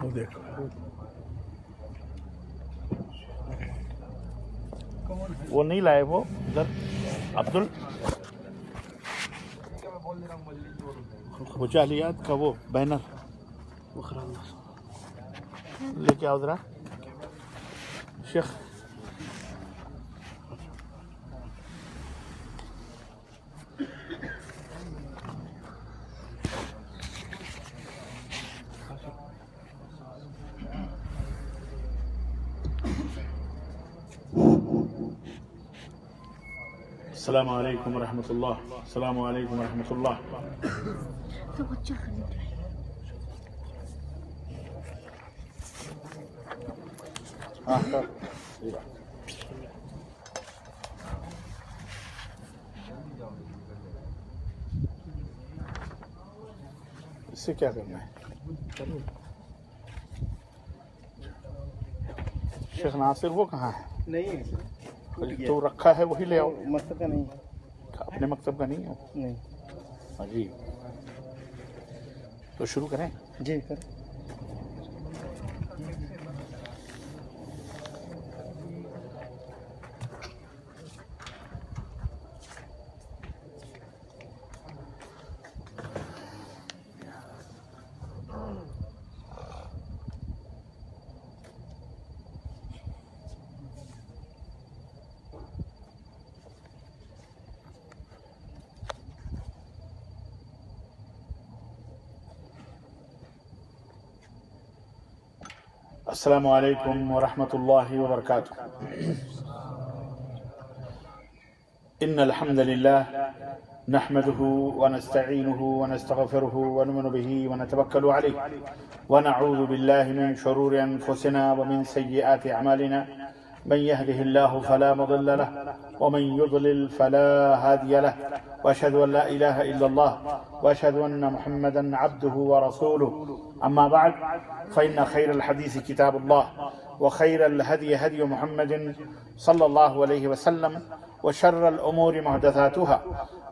وہ دیکھو وہ نہیں لائے وہ ادھر عبدل وہ جعلیات کا وہ بینر لے کے آؤ ذرا شیخ. السلام علیکم ورحمۃ اللہ. السلام علیکم ورحمۃ اللہ. اس سے کیا کرنا ہے؟ شیخ ناصر وہ کہاں ہے؟ نہیں تو رکھا ہے وہی لے آؤ. مکتب کا نہیں اپنے مکتب کا نہیں ہے؟ نہیں. جی تو شروع کریں. جی کر. السلام علیکم ورحمۃ اللہ وبرکاتہ. ان الحمد للہ نحمده ونستعینه ونستغفره ونؤمن به ونتوکل علیہ ونعوذ باللہ من شرور انفسنا ومن سیئات اعمالنا من يهده الله فلا مضل له ومن يضلل فلا هادي له واشهد ان لا اله الا الله واشهد ان محمدا عبده ورسوله. اما بعد فان خير الحديث كتاب الله وخير الهدي هدي محمد صلى الله عليه وسلم وشر الامور محدثاتها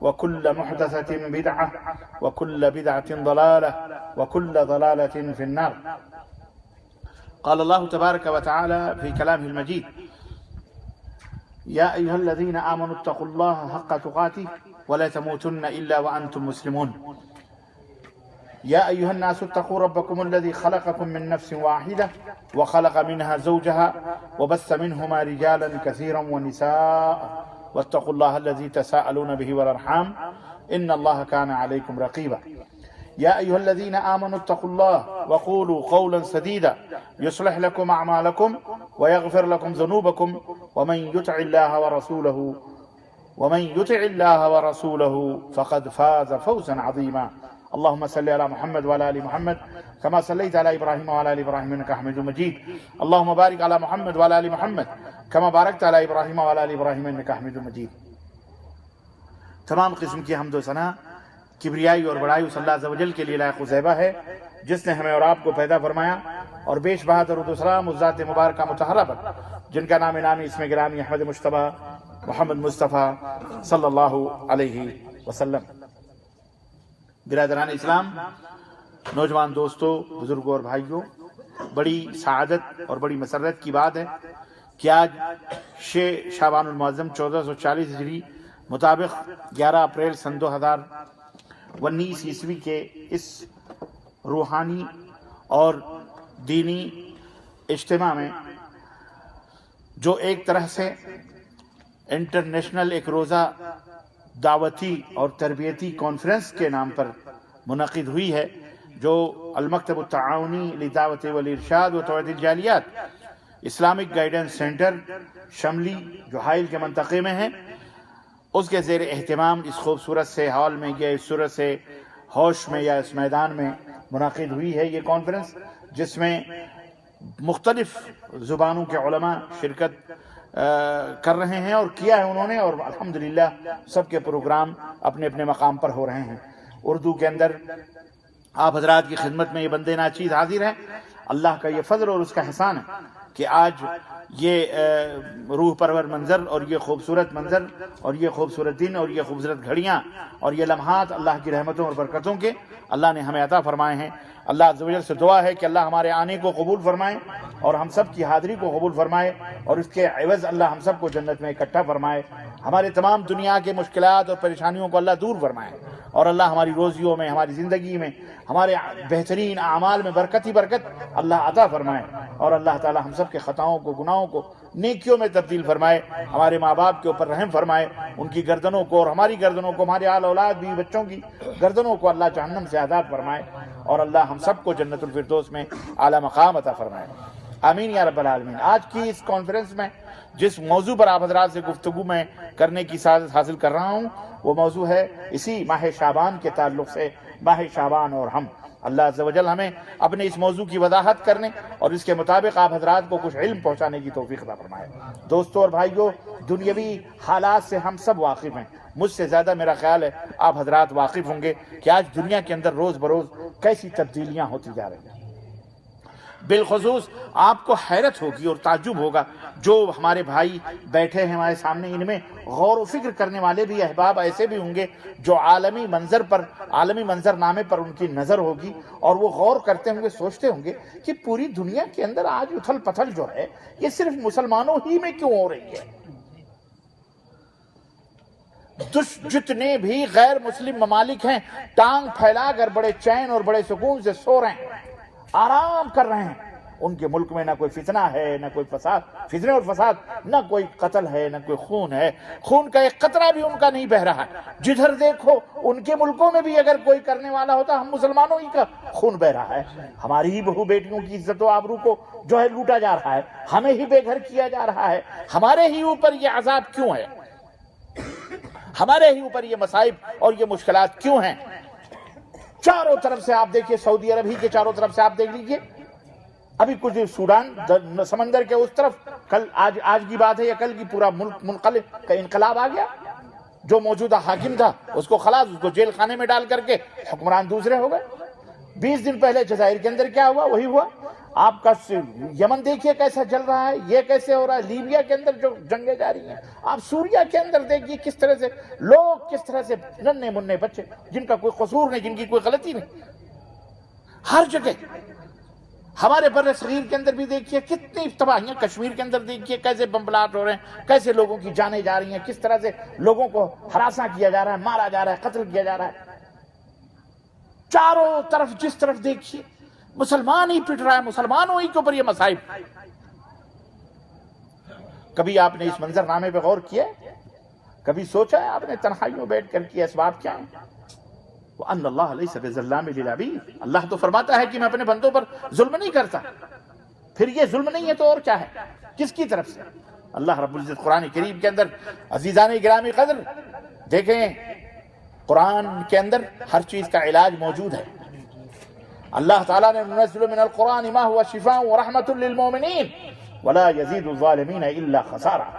وكل محدثة بدعة وكل بدعة ضلالة وكل ضلالة في النار. قال الله تبارك وتعالى في كلامه المجيد: يا أيها الذين آمنوا اتقوا الله حق تقاته ولا تموتن إلا وأنتم مسلمون. يا أيها الناس اتقوا ربكم الذي خلقكم من نفس واحدة وخلق منها زوجها وبث منهما رجالا كثيرا ونساء واتقوا الله الذي تساءلون به والأرحام إن الله كان عليكم رقيبا. يا أيها الذين آمنوا اتقوا الله وقولوا قولا سديدا يصلح لكم أعمالكم ويغفر لكم ذنوبكم ومن يطع الله ورسوله فقد فاز فوزا عظيما. اللهم صل على محمد وعلى آل محمد كما صليت على إبراهيم وعلى آل إبراهيم إنك حميد مجيد. اللهم بارك على محمد وعلى آل محمد كما باركت على إبراهيم وعلى آل إبراهيم إنك حميد مجيد. تمام قسم کی حمد و ثنا کبریائی اور بڑائی اس اللہ عز و جل کے لیے لائق و زیبہ ہے جس نے ہمیں اور آپ کو پیدا فرمایا اور بیش بہا درود و سلام اس ذات مبارکہ مطہرہ پر جن کا نام نامی اسم گرامی احمد مجتبیٰ محمد مصطفیٰ صلی اللہ علیہ وسلم. برادران اسلام، نوجوان دوستوں، بزرگوں اور بھائیوں، بڑی سعادت اور بڑی مسرت کی بات ہے کہ آج 6 شعبان المعظم 1440 ہجری مطابق 11 اپریل سن 2019 عیسوی کے اس روحانی اور دینی اجتماع میں جو ایک طرح سے انٹرنیشنل ایک روزہ دعوتی اور تربیتی کانفرنس کے نام پر منعقد ہوئی ہے، جو المکتب التعاونی لدعوت والارشاد و توعیہ الجالیات اسلامک گائیڈنس سینٹر شملی جو حائل کے منطقے میں ہے، اس کے زیر اہتمام اس خوبصورت سے ہال میں یا اس صورت سے ہوش میں یا اس میدان میں منعقد ہوئی ہے یہ کانفرنس، جس میں مختلف زبانوں کے علماء شرکت کر رہے ہیں اور کیا ہے انہوں نے، اور الحمدللہ سب کے پروگرام اپنے اپنے مقام پر ہو رہے ہیں. اردو کے اندر آپ حضرات کی خدمت میں یہ بندے ناچیز حاضر ہیں. اللہ کا یہ فضل اور اس کا احسان ہے کہ آج یہ روح پرور منظر اور یہ خوبصورت منظر اور یہ خوبصورت دن اور یہ خوبصورت گھڑیاں اور یہ لمحات اللہ کی رحمتوں اور برکتوں کے اللہ نے ہمیں عطا فرمائے ہیں۔ اللہ عز و جل سے دعا ہے کہ اللہ ہمارے آنے کو قبول فرمائے اور ہم سب کی حاضری کو قبول فرمائے اور اس کے عوض اللہ ہم سب کو جنت میں اکٹھا فرمائے، ہمارے تمام دنیا کے مشکلات اور پریشانیوں کو اللہ دور فرمائے اور اللہ ہماری روزیوں میں، ہماری زندگی میں، ہمارے بہترین اعمال میں برکت ہی برکت اللہ عطا فرمائے اور اللہ تعالی ہم سب کے خطاؤں کو، گناہوں کو نیکیوں میں تبدیل فرمائے، ہمارے ماں باپ کے اوپر رحم فرمائے، ان کی گردنوں کو اور ہماری گردنوں کو، ہمارے آل اولاد بھی بچوں کی گردنوں کو اللہ جہنم سے آزاد فرمائے اور اللہ ہم سب کو جنت الفردوس میں اعلیٰ مقام عطا فرمائے، آمین یا رب العالمین۔ آج کی اس کانفرنس میں جس موضوع پر آپ حضرات سے گفتگو میں کرنے کی سعادت حاصل کر رہا ہوں وہ موضوع ہے اسی ماہ شعبان کے تعلق سے، ماہ شعبان اور ہم۔ اللہ عز و جل ہمیں اپنے اس موضوع کی وضاحت کرنے اور اس کے مطابق آپ حضرات کو کچھ علم پہنچانے کی توفیق عطا فرمائے۔ دوستو اور بھائیو، دنیاوی حالات سے ہم سب واقف ہیں، مجھ سے زیادہ میرا خیال ہے آپ حضرات واقف ہوں گے کہ آج دنیا کے اندر روز بروز کیسی تبدیلیاں ہوتی جا رہی ہیں۔ بالخصوص آپ کو حیرت ہوگی اور تعجب ہوگا، جو ہمارے بھائی بیٹھے ہیں ہمارے سامنے، ان میں غور و فکر کرنے والے بھی احباب ایسے بھی ہوں گے جو عالمی منظر نامے پر ان کی نظر ہوگی اور وہ غور کرتے ہوں گے، سوچتے ہوں گے کہ پوری دنیا کے اندر آج اتھل پتھل جو ہے یہ صرف مسلمانوں ہی میں کیوں ہو رہی ہے؟ جتنے بھی غیر مسلم ممالک ہیں ٹانگ پھیلا کر بڑے چین اور بڑے سکون سے سو رہے ہیں، آرام کر رہے ہیں، ان کے ملک میں نہ کوئی فتنہ ہے، نہ کوئی فساد، فتنے اور فساد، نہ کوئی قتل ہے، نہ کوئی خون ہے، خون کا ایک قطرہ بھی ان کا نہیں بہہ رہا ہے۔ جدھر دیکھو ان کے ملکوں میں بھی اگر کوئی کرنے والا ہوتا ہم مسلمانوں ہی کا خون بہہ رہا ہے، ہماری ہی بہو بیٹیوں کی عزت و آبرو کو جو ہے لوٹا جا رہا ہے، ہمیں ہی بے گھر کیا جا رہا ہے، ہمارے ہی اوپر یہ عذاب کیوں ہے؟ ہمارے ہی اوپر یہ مصائب اور یہ مشکلات کیوں ہیں؟ چاروں طرف سے آپ دیکھیے، سعودی عرب ہی کے چاروں طرف سے آپ دیکھ لیجئے، ابھی کچھ دیر سوڈان سمندر کے اس طرف، کل آج کی بات ہے یا کل کی پورا ملک منقلب کا انقلاب آ گیا، جو موجودہ حاکم تھا اس کو خلاص، اس کو جیل خانے میں ڈال کر کے حکمران دوسرے ہو گئے۔ 20 دن پہلے جزائر کے اندر کیا ہوا وہی ہوا۔ آپ کا یمن دیکھیے کیسا چل رہا ہے، یہ کیسے ہو رہا ہے، لیبیا کے اندر جو جنگیں جاری ہیں، آپ سوریا کے اندر دیکھیے کس طرح سے لوگ، کس طرح سے ننھے منھے بچے جن کا کوئی قصور نہیں، جن کی کوئی غلطی نہیں، ہر جگہ۔ ہمارے بر صغیر کے اندر بھی دیکھیے کتنی تباہیاں، کشمیر کے اندر دیکھیے کیسے بم بلاسٹ ہو رہے ہیں، کیسے لوگوں کی جانیں جا رہی ہیں، کس طرح سے لوگوں کو ہراساں کیا جا رہا ہے، مارا جا رہا ہے، قتل کیا جا رہا ہے۔ چاروں طرف جس طرف دیکھیے مسلمان ہی پٹ رہا ہے، مسلمانوں ہی کے اوپر یہ مصائب۔ کبھی آپ نے اس منظر نامے پہ غور کیا؟ کبھی سوچا ہے آپ نے تنہائیوں بیٹھ کر کی اسباب کیا ہیں؟ وَأَنَّ اللَّهَ لَيْسَ بِظَلَّامٍ لِّلْعَبِيدِ، اللہ تو فرماتا ہے کہ میں اپنے بندوں پر ظلم نہیں کرتا۔ پھر یہ ظلم نہیں ہے تو اور کیا ہے؟ کس کی طرف سے؟ اللہ رب العزت قرآن کریم کے اندر، عزیزان گرامی قدر، دیکھیں قرآن کے اندر ہر چیز کا علاج موجود ہے۔ اللہ تعالیٰ نے ننزل من القرآن ما هو شفاء ورحمۃ للمؤمنین ولا یزید الظالمین الا خسارا۔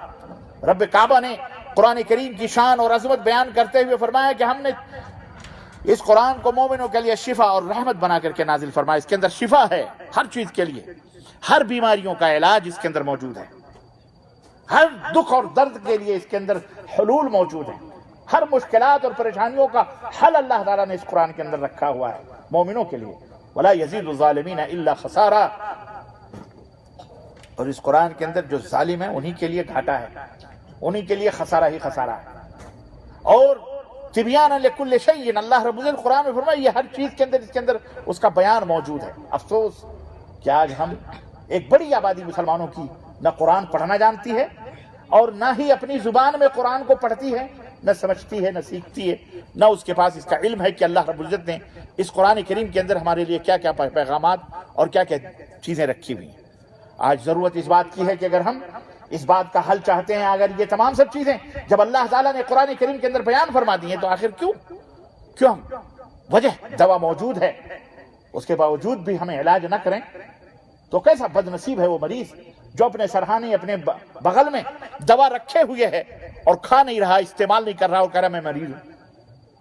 رب کعبہ نے قرآن کریم کی شان اور عظمت بیان کرتے ہوئے فرمایا کہ ہم نے اس قرآن کو مومنوں کے لیے شفا اور رحمت بنا کر کے نازل فرمایا۔ اس کے اندر شفا ہے ہر چیز کے لیے، ہر بیماریوں کا علاج اس کے اندر موجود ہے، ہر دکھ اور درد کے لیے اس کے اندر حلول موجود ہے، ہر مشکلات اور پریشانیوں کا حل اللہ تعالیٰ نے اس قرآن کے اندر رکھا ہوا ہے مومنوں کے لیے۔ ولا یزید الظالمین الا خسارا، اور اس قرآن کے اندر جو ظالم ہیں انہی کے لیے گھاٹا ہے، انہی کے لیے خسارہ ہی خسارہ ہے۔ اور تبیانا لکل شیء، اللہ رب العزت قرآن میں فرمایا یہ ہر چیز کے اندر، اس کے اندر اس کا بیان موجود ہے۔ افسوس کہ آج ہم ایک بڑی آبادی مسلمانوں کی نہ قرآن پڑھنا جانتی ہے اور نہ ہی اپنی زبان میں قرآن کو پڑھتی ہے، نہ سمجھتی ہے، نہ سیکھتی ہے، نہ اس کے پاس اس کا علم ہے کہ اللہ رب العزت نے اس قرآن کریم کے اندر ہمارے لیے کیا کیا پیغامات اور کیا کیا چیزیں رکھی ہوئی ہیں۔ آج ضرورت اس بات کی ہے کہ اگر ہم اس بات کا حل چاہتے ہیں، اگر یہ تمام سب چیزیں جب اللہ تعالیٰ نے قرآن کریم کے اندر بیان فرما دی ہیں تو آخر کیوں ہم وجہ دوا موجود ہے اس کے باوجود بھی ہمیں علاج نہ کریں تو کیسا بد نصیب ہے وہ مریض جو اپنے سرحانے، اپنے بغل میں دوا رکھے ہوئے ہے اور کھا نہیں رہا، استعمال نہیں کر رہا اور کہہ رہا میں مریض ہوں،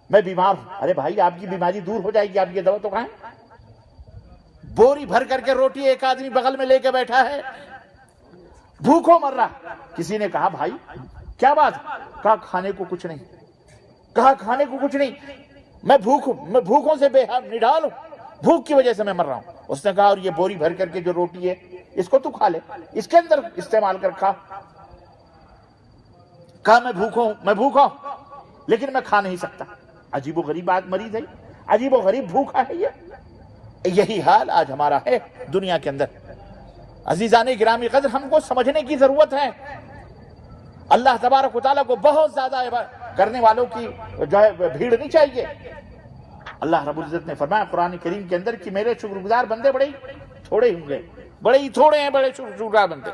میں بیمار ہوں۔ ارے بھائی آپ کی بیماری دور ہو جائے گی، آپ یہ دوا تو کھائیں۔ بوری بھر کر کے روٹی ایک آدمی بغل میں لے کے بیٹھا ہے، بھوکوں مر رہا. کسی نے کہا بھائی کیا بات؟ کہا کھانے کو کچھ نہیں. کہا کھانے کو کچھ نہیں, میں بھوکوں سے بے حال نڈال ہوں, بھوک کی وجہ سے میں مر رہا ہوں. اس نے کہا اور یہ بوری بھر کر کے جو روٹی ہے اس کو تو کھا لے, اس کے اندر استعمال کر کھا. کہا میں بھوکا ہوں لیکن میں کھا نہیں سکتا. عجیب و غریب مریض ہے, عجیب و غریب بھوکا ہے یہ. یہی حال آج ہمارا ہے دنیا کے اندر. عزیزان گرامی قدر, ہم کو سمجھنے کی ضرورت ہے. اللہ تبارک و تعالیٰ کو بہت زیادہ کرنے والوں کی جو ہے بھیڑ نہیں چاہیے. اللہ رب العزت نے فرمایا قرآن کریم کے اندر کہ میرے شکر گزار بندے بڑے ہی تھوڑے ہوں گے, بڑے ہی تھوڑے ہیں بڑے شکر گزار بندے.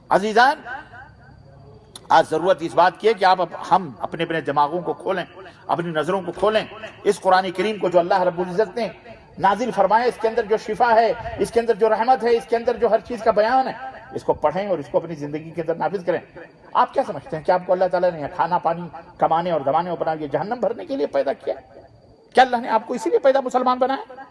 عزیزان, آج ضرورت اس بات کی ہے کہ ہم اپنے دماغوں کو کھولیں, اپنی نظروں کو کھولیں. اس قرآن کریم کو جو اللہ رب العزت نے نازل فرمایا, اس کے اندر جو شفا ہے, اس کے اندر جو رحمت ہے, اس کے اندر جو ہر چیز کا بیان ہے, اس کو پڑھیں اور اس کو اپنی زندگی کے اندر نافذ کریں. آپ کیا سمجھتے ہیں کہ آپ کو اللہ تعالیٰ نے کھانا پانی کمانے اور دمانے اور بنا کے جہنم بھرنے کے لیے پیدا کیا؟ کیا اللہ نے آپ کو اسی لیے پیدا مسلمان بنایا؟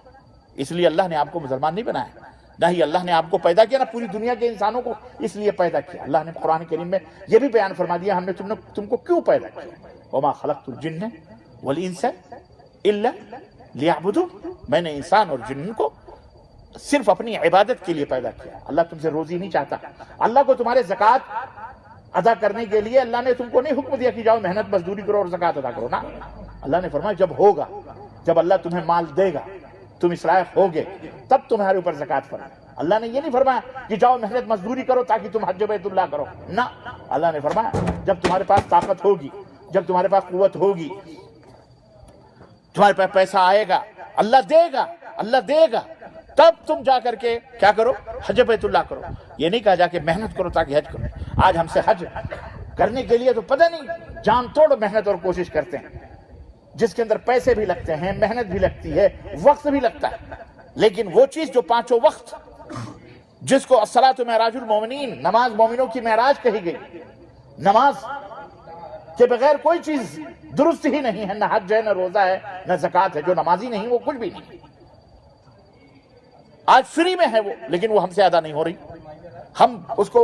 اس لیے اللہ نے آپ کو مسلمان نہیں بنایا. نہ ہی اللہ نے آپ کو پیدا کیا, نہ پوری دنیا کے انسانوں کو اس لیے پیدا کیا. اللہ نے قرآن کریم میں یہ بھی بیان فرما دیا ہم نے تم کو کیوں پیدا کیا. وما خلقت الجن والانس الا لیعبدون, میں نے انسان اور جن کو صرف اپنی عبادت کے لیے پیدا کیا. اللہ تم سے روزی نہیں چاہتا. اللہ کو تمہارے زکوٰۃ ادا کرنے کے لیے اللہ نے تم کو نہیں حکم دیا کہ جاؤ محنت مزدوری کرو اور زکوٰۃ ادا کرو. نا, اللہ نے فرمایا جب ہوگا, جب اللہ تمہیں مال دے گا, تم اس لائق ہوگے, تب تمہارے اوپر زکوٰۃ فرمائے. اللہ نے یہ نہیں فرمایا کہ جاؤ محنت مزدوری کرو تاکہ تم حج بیت اللہ کرو. نہ, اللہ نے فرمایا جب تمہارے پاس طاقت ہوگی, جب تمہارے پاس قوت ہوگی, تمہارے پاس پیسہ آئے گا, اللہ دے گا, تب تم جا کر کے کیا کرو, حج بیت اللہ کرو. یہ نہیں کہا جا کے محنت کرو تاکہ حج کرو. آج ہم سے حج کرنے کے لیے تو پتہ نہیں جان توڑ محنت اور کوشش کرتے ہیں, جس کے اندر پیسے بھی لگتے ہیں, محنت بھی لگتی ہے, وقت بھی لگتا ہے. لیکن وہ چیز جو پانچوں وقت, جس کو الصلاۃ معراج المومنین, نماز مومنوں کی معراج کہی گئی, نماز کے بغیر کوئی چیز درست ہی نہیں ہے. نہ حج ہے, نہ روزہ ہے, نہ زکوٰۃ ہے. جو نمازی نہیں وہ کچھ بھی نہیں. آج فری میں ہے وہ, لیکن وہ ہم سے ادا نہیں ہو رہی. ہم اس کو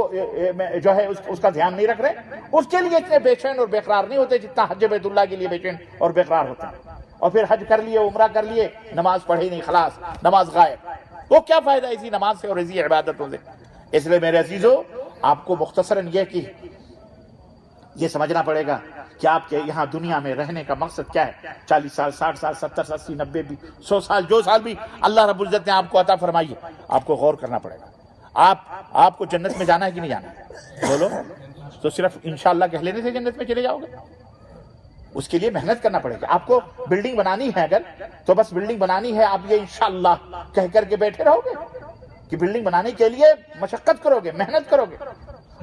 جو ہے اس کا دھیان نہیں رکھ رہے. اس کے لیے اتنے بے چین اور بے قرار نہیں ہوتے جتنا حج بیت اللہ کے لیے بے چین اور بے قرار ہوتے ہیں. اور پھر حج کر لیے, عمرہ کر لیے, نماز پڑھی نہیں, خلاص نماز غائب. وہ کیا فائدہ اسی نماز سے اور اسی عبادتوں سے؟ اس لیے میرے عزیزو, آپ کو مختصراً یہ سمجھنا پڑے گا کہ آپ کے یہاں دنیا میں رہنے کا مقصد کیا ہے. 40 سال, 60 سال, 70, 80, 90, 100 سال, جو سال بھی اللہ رب العزت نے آپ کو عطا فرمائی ہے, آپ کو غور کرنا پڑے گا. آپ کو جنت میں جانا ہے کہ نہیں جانا ہے؟ بولو. تو صرف انشاءاللہ کہہ لینے سے جنت میں چلے جاؤ گے؟ اس کے لیے محنت کرنا پڑے گا. آپ کو بلڈنگ بنانی ہے اگر, تو بس بلڈنگ بنانی ہے, آپ یہ انشاءاللہ کہہ کر کے بیٹھے رہو گے کہ بلڈنگ بنانے کے لیے مشقت کرو گے, محنت کرو گے,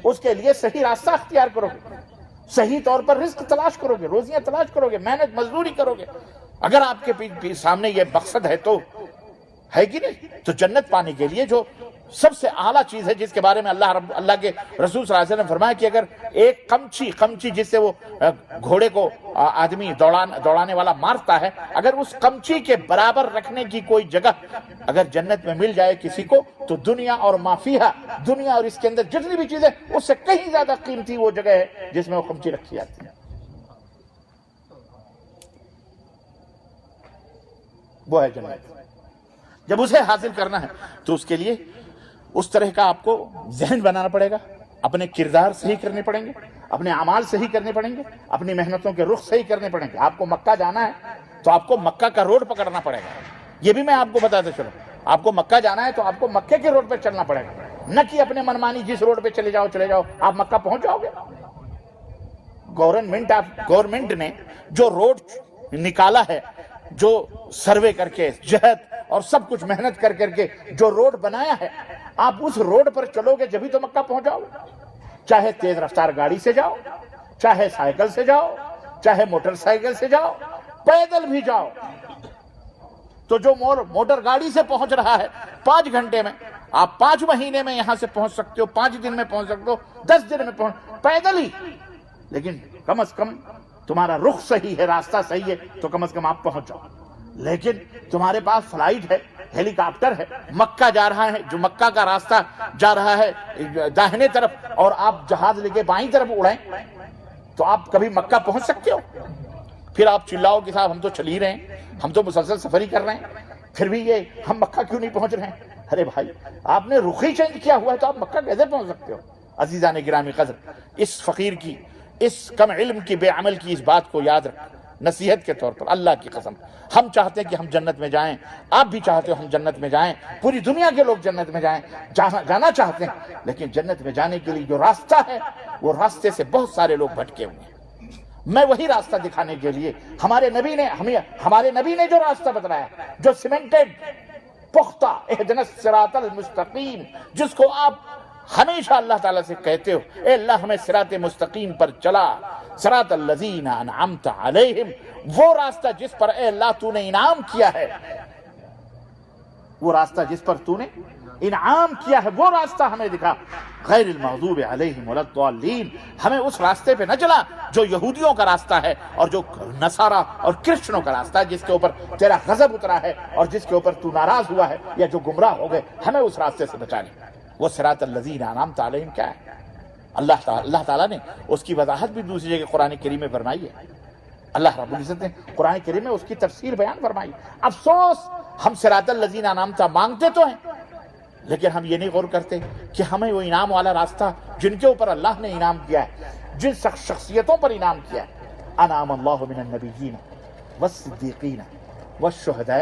اس کے لیے صحیح راستہ اختیار کرو گے, صحیح طور پر رزق تلاش کرو گے, روزیاں تلاش کرو گے, محنت مزدوری کرو گے. اگر آپ کے سامنے یہ مقصد ہے تو ہے کہ نہیں, تو جنت پانے کے لیے جو سب سے اعلیٰ چیز ہے, جس کے بارے میں اللہ کے رسول صلی اللہ علیہ وسلم نے فرمایا کہ اگر ایک قمچی جس سے وہ گھوڑے کو آدمی دوڑانے والا مارتا ہے, اگر اس قمچی کے برابر رکھنے کی کوئی جگہ اگر جنت میں مل جائے کسی کو, تو دنیا اور ما فیہا, دنیا اور اس کے اندر جتنی بھی چیزیں, اس سے کہیں زیادہ قیمتی وہ جگہ ہے جس میں وہ قمچی رکھی جاتی ہے. وہ ہے جنت. جب اسے حاصل کرنا ہے تو اس کے لیے اس طرح کا آپ کو ذہن بنانا پڑے گا, اپنے کردار صحیح کرنے پڑیں گے, اپنے اعمال صحیح کرنے پڑیں گے, اپنی محنتوں کے رخ صحیح کرنے پڑیں گے. آپ کو مکہ جانا ہے تو آپ کو مکہ کا روڈ پکڑنا پڑے گا. یہ بھی میں آپ کو بتاتا چلوں, آپ کو مکہ جانا ہے تو آپ کو مکے کے روڈ پہ چلنا پڑے گا, نہ کہ اپنے منمانی جس روڈ پہ چلے جاؤ آپ مکہ پہنچ جاؤ گے. گورنمنٹ نے جو روڈ نکالا ہے, جو سروے کر کے جہد اور سب کچھ محنت کر کے جو روڈ بنایا ہے, آپ اس روڈ پر چلو گے جبھی تو مکہ پہنچ جاؤ. چاہے تیز رفتار گاڑی سے جاؤ, چاہے سائیکل سے جاؤ, چاہے موٹر سائیکل سے جاؤ, پیدل بھی جاؤ. تو جو موٹر گاڑی سے پہنچ رہا ہے 5 گھنٹے میں, آپ 5 مہینے میں یہاں سے پہنچ سکتے ہو, 5 دن میں پہنچ سکتے ہو, 10 دن میں پیدل ہی. لیکن کم از کم تمہارا رخ صحیح ہے, راستہ صحیح ہے, تو کم از کم آپ پہنچ جاؤ. لیکن تمہارے پاس فلائٹ ہے، ہیلی کاپٹر ہے، مکہ جا رہا ہے، جو مکہ کا راستہ جا رہا ہے داہنے طرف، اور آپ جہاز لے کے بائیں طرف اڑائیں تو آپ کبھی مکہ پہنچ سکتے ہو؟ پھر آپ چلاؤ کہ صاحب ہم تو چل ہی رہے ہیں، ہم تو مسلسل سفر ہی کر رہے ہیں، پھر بھی یہ ہم مکہ کیوں نہیں پہنچ رہے ہیں؟ ارے بھائی آپ نے رخ ہی چینج کیا ہوا ہے تو آپ مکہ کیسے پہنچ سکتے ہو؟ عزیزان گرامی قدر، اس فقیر کی، اس کم علم کی، بے عمل کی اس بات کو یاد رکھ، نصیحت کے طور پر اللہ کی قسم۔ ہم چاہتے ہیں کہ ہم جنت میں جائیں، آپ بھی چاہتے ہو ہم جنت میں جائیں، پوری دنیا کے لوگ جنت میں جائیں، جانا چاہتے ہیں، لیکن جنت میں جانے کے لیے جو راستہ ہے وہ راستے سے بہت سارے لوگ بھٹکے ہوئے ہیں۔ میں وہی راستہ دکھانے کے لیے ہمارے نبی نے جو راستہ بتلایا، جو سیمنٹڈ، پختہ، اہدنا الصراط المستقیم، جس کو آپ ہمیشہ اللہ تعالیٰ سے کہتے ہو اے اللہ ہمیں صراط مستقیم پر چلا، صراط الذین انعمت علیہم، وہ راستہ جس پر اے اللہ تو نے انعام کیا ہے، وہ راستہ جس پر تو نے انعام کیا ہے، وہ راستہ ہمیں دکھا، غیر المغضوب علیہم ولا الضالین، ہمیں اس راستے پہ نہ چلا جو یہودیوں کا راستہ ہے اور جو نصارہ اور کرسچنوں کا راستہ ہے، جس کے اوپر تیرا غضب اترا ہے اور جس کے اوپر تو ناراض ہوا ہے یا جو گمراہ ہو گئے، ہمیں اس راستے سے بچا لے۔ وہ صراط الذین انعمت علیہم کیا ہے؟ اللہ تعالیٰ نے اس کی وضاحت بھی دوسری جگہ قرآن کریم میں فرمائی ہے۔ اللہ رب العزت نے قرآن کریم میں اس کی تفسیر بیان فرمائی۔ افسوس ہم صراط الذین انعمت مانگتے تو ہیں، لیکن ہم یہ نہیں غور کرتے کہ ہمیں وہ انعام والا راستہ جن کے اوپر اللہ نے انعام کیا ہے، جن شخصیتوں پر انعام کیا ہے، انعام اللہ من النبیین والصدیقین والشہداء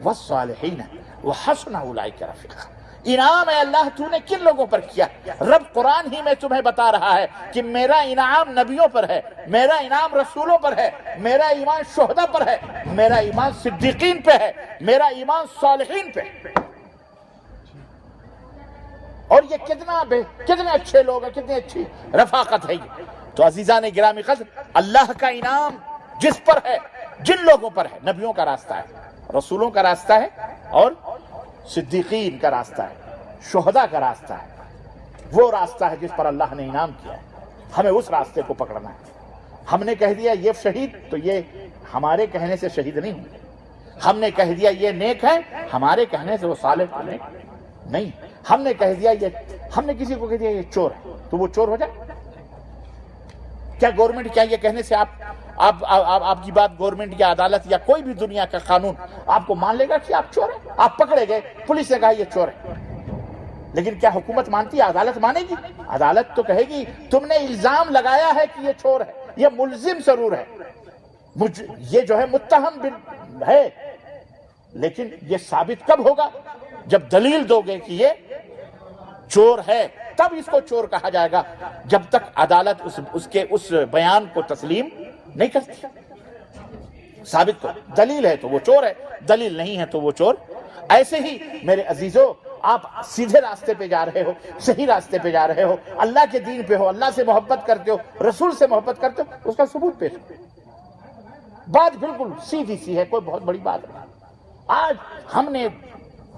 والصالحین وحسن اولئک رفیقا۔ انعام ہے اللہ تو نے کن لوگوں پر کیا؟ رب قرآن ہی میں تمہیں بتا رہا ہے کہ میرا انعام نبیوں پر ہے، میرا انعام رسولوں پر ہے، میرا ایمان شہداء پر ہے، میرا ایمان صدیقین پہ ہے، میرا ایمان صالحین پہ ہے۔ اور یہ کتنے اچھے لوگ ہیں، کتنی اچھی رفاقت ہے یہ۔ تو عزیزان گرامی قدر، اللہ کا انعام جس پر ہے، جن لوگوں پر ہے، نبیوں کا راستہ ہے، رسولوں کا راستہ ہے، اور صدیقین کا راستہ ہے، شہداء کا راستہ ہے، وہ راستہ ہے جس پر اللہ نے انعام کیا ہے۔ ہمیں اس راستے کو پکڑنا ہے۔ ہم نے کہہ دیا یہ شہید، تو یہ ہمارے کہنے سے شہید نہیں ہوں گے۔ ہم نے کہہ دیا یہ نیک ہے، ہمارے کہنے سے وہ صالح نہیں۔ ہم نے کہہ دیا ہم نے کسی کو کہہ دیا یہ چور ہے، تو وہ چور ہو جائے؟ کیا گورنمنٹ، کیا یہ کہنے سے آپ کی بات گورنمنٹ یا عدالت یا کوئی بھی دنیا کا قانون آپ کو مان لے گا کہ آپ چور ہیں؟ آپ پکڑے گئے، پولیس نے کہا یہ چور ہے، لیکن کیا حکومت مانتی ہے؟ عدالت مانے گی؟ عدالت تو کہے گی تم نے الزام لگایا ہے کہ یہ چور ہے، یہ ملزم ضرور ہے، یہ جو ہے متہم ہے، لیکن یہ ثابت کب ہوگا؟ جب دلیل دو گے کہ یہ چور ہے، تب اس کو چور کہا جائے گا۔ جب تک عدالت اس بیان کو تسلیم نہیں کرتی، ثابت کو دلیل ہے تو وہ چور ہے، دلیل نہیں ہے تو وہ چور۔ ایسے ہی میرے عزیزو، آپ سیدھے راستے پہ جا رہے ہو، صحیح راستے پہ جا رہے ہو، اللہ کے دین پہ ہو، اللہ سے محبت کرتے ہو، رسول سے محبت کرتے ہو، اس کا ثبوت پیش کرو۔ بات بالکل سیدھی سی ہے، کوئی بہت بڑی بات نہیں۔ آج ہم نے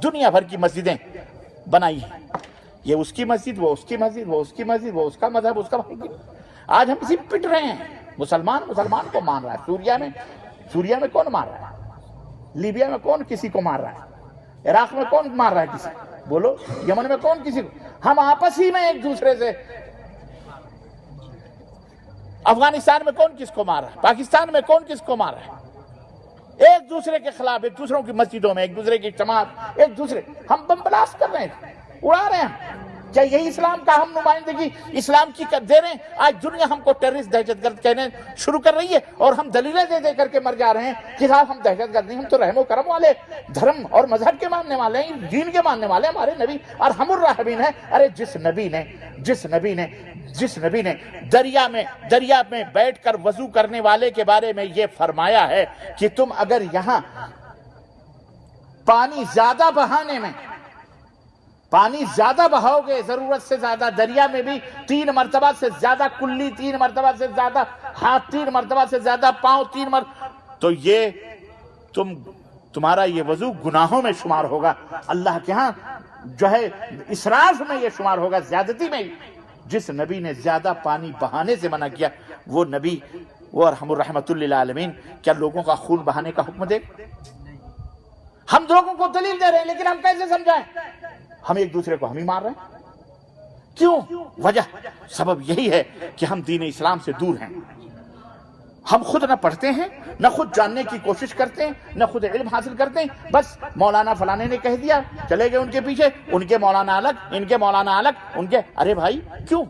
دنیا بھر کی مسجدیں بنائی ہیں، یہ اس کی مسجد، وہ اس کی مسجد، وہ اس کی مسجد، وہ اس کا مذہب، اس کا مذہب۔ آج ہم کسی پٹ رہے ہیں، مسلمان کو مان رہا ہے۔ سوریا میں کون مار رہا ہے؟ لیبیا میں کون کسی کو مار رہا ہے؟ عراق میں کون مار رہا ہے کسی کو؟ بولو، یمن میں کون کسی کو؟ ہم آپس ہی میں ایک دوسرے سے، افغانستان میں کون کس کو مار رہا ہے؟ پاکستان میں کون کس کو مار رہا ہے؟ ایک دوسرے کے خلاف، ایک دوسروں کی مسجدوں میں، ایک دوسرے کی اجتماعات، ہم بم بلاسٹ کر رہے ہیں، اڑا رہے ہیں۔ کیا یہی اسلام کا ہم نمائندگی اسلام کی دے رہے ہیں؟ آج دنیا ہم کو ٹیررسٹ، دہشت گرد کہنے شروع کر رہی ہے، اور ہم دلیلیں دے کر کے مر جا رہے ہیں کہ صاحب ہم دہشت گرد نہیں، ہم تو رحم و کرم والے، دھرم اور مذہب کے ماننے والے ہیں، دین کے ماننے والے ہیں، ہمارے نبی ارحم الراحمین ہیں۔ ارے جس نبی نے دریا میں بیٹھ کر وضو کرنے والے کے بارے میں یہ فرمایا ہے کہ تم اگر یہاں پانی زیادہ بہاؤ گے، ضرورت سے زیادہ، دریا میں بھی 3 مرتبہ سے زیادہ کلی، 3 مرتبہ سے زیادہ ہاتھ، 3 مرتبہ سے زیادہ پاؤں، 3 مرتبہ، تو یہ تمہارا یہ وضو گناہوں میں شمار ہوگا، اللہ کے ہاں جو ہے اسراف میں یہ شمار ہوگا، زیادتی میں۔ جس نبی نے زیادہ پانی بہانے سے منع کیا، وہ نبی وہ ارحم الرحمۃ للعالمین کیا لوگوں کا خون بہانے کا حکم دے؟ ہم لوگوں کو دلیل دے رہے ہیں لیکن ہم کیسے سمجھائیں؟ ہم ایک دوسرے کو ہم ہی مار رہے ہیں. کیوں؟ وجہ سبب یہی ہے کہ ہم دین اسلام سے دور ہیں. ہم خود نہ پڑھتے ہیں، نہ خود جاننے کی کوشش کرتے ہیں، نہ خود علم حاصل کرتے ہیں. بس مولانا فلانے نے کہہ دیا، چلے گئے ان کے پیچھے، ان کے مولانا الگ، ان کے مولانا الگ، ان کے. ارے بھائی کیوں؟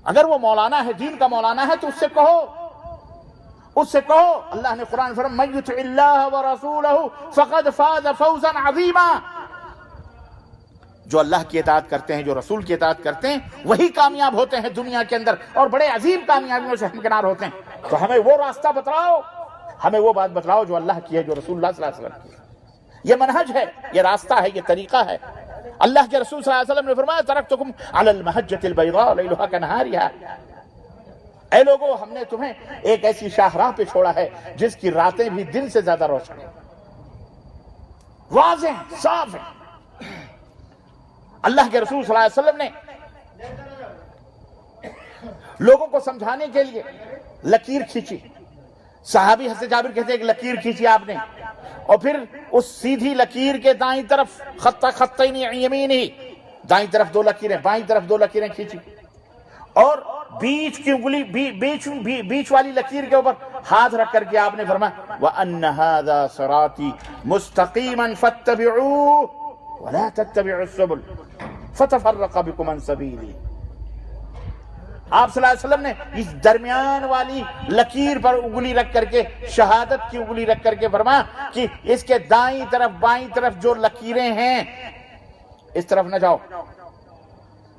اگر وہ مولانا ہے، دین کا مولانا ہے، تو اس سے کہو، اس سے کہو. اللہ نے قرآن فرمایا من یطع اللہ ورسولہ فقد فاز فوزا عظیما. جو اللہ کی اطاعت کرتے ہیں، جو رسول کی اطاعت کرتے ہیں، وہی کامیاب ہوتے ہیں دنیا کے اندر، اور بڑے عظیم کامیابیوں سے ہمکنار ہوتے ہیں. تو ہمیں وہ راستہ بتلاؤ، ہمیں وہ بات بتلاؤ جو اللہ کی ہے، جو رسول اللہ صلی اللہ علیہ وسلم کی ہے. یہ منہج ہے، یہ راستہ ہے، یہ طریقہ ہے. اللہ کے رسول صلی اللہ علیہ وسلم نے فرمایا ترکتکم علی المحجۃ البیضاء لیلھا کنہارھا. اے لوگو، ہم نے تمہیں ایک ایسی شاہراہ پہ چھوڑا ہے جس کی راتیں بھی دن سے زیادہ روشن ہیں، واضح ہیں، صاف ہیں. اللہ کے رسول صلی اللہ علیہ وسلم نے لوگوں کو سمجھانے کے لیے لکیر کھینچی. صحابی حضرت جابر کہتے ہیں ایک لکیر کھینچی آپ نے، اور پھر اس سیدھی لکیر کے دائیں طرف خطین یمینی، دائیں طرف 2 لکیریں، بائیں طرف 2 لکیریں کھینچی، اور بیچ کی انگلی بیچ والی لکیر کے اوپر ہاتھ رکھ کر کے آپ نے فرمایا وَأَنَّ هَذَا صِرَاطِي مُسْتَقِيمًا فَاتَّبِعُوهُ وَلَا تَتَّبِعُوا السُّبُلَ فَتَفَرَّقَ بِكُمْ عَنْ سَبِيلِهِ. آپ صلی اللہ علیہ وسلم نے اس درمیان والی لکیر پر انگلی رکھ کر کے، شہادت کی انگلی رکھ کر کے فرمایا کہ اس کے دائیں طرف بائیں طرف جو لکیریں ہیں اس طرف نہ جاؤ،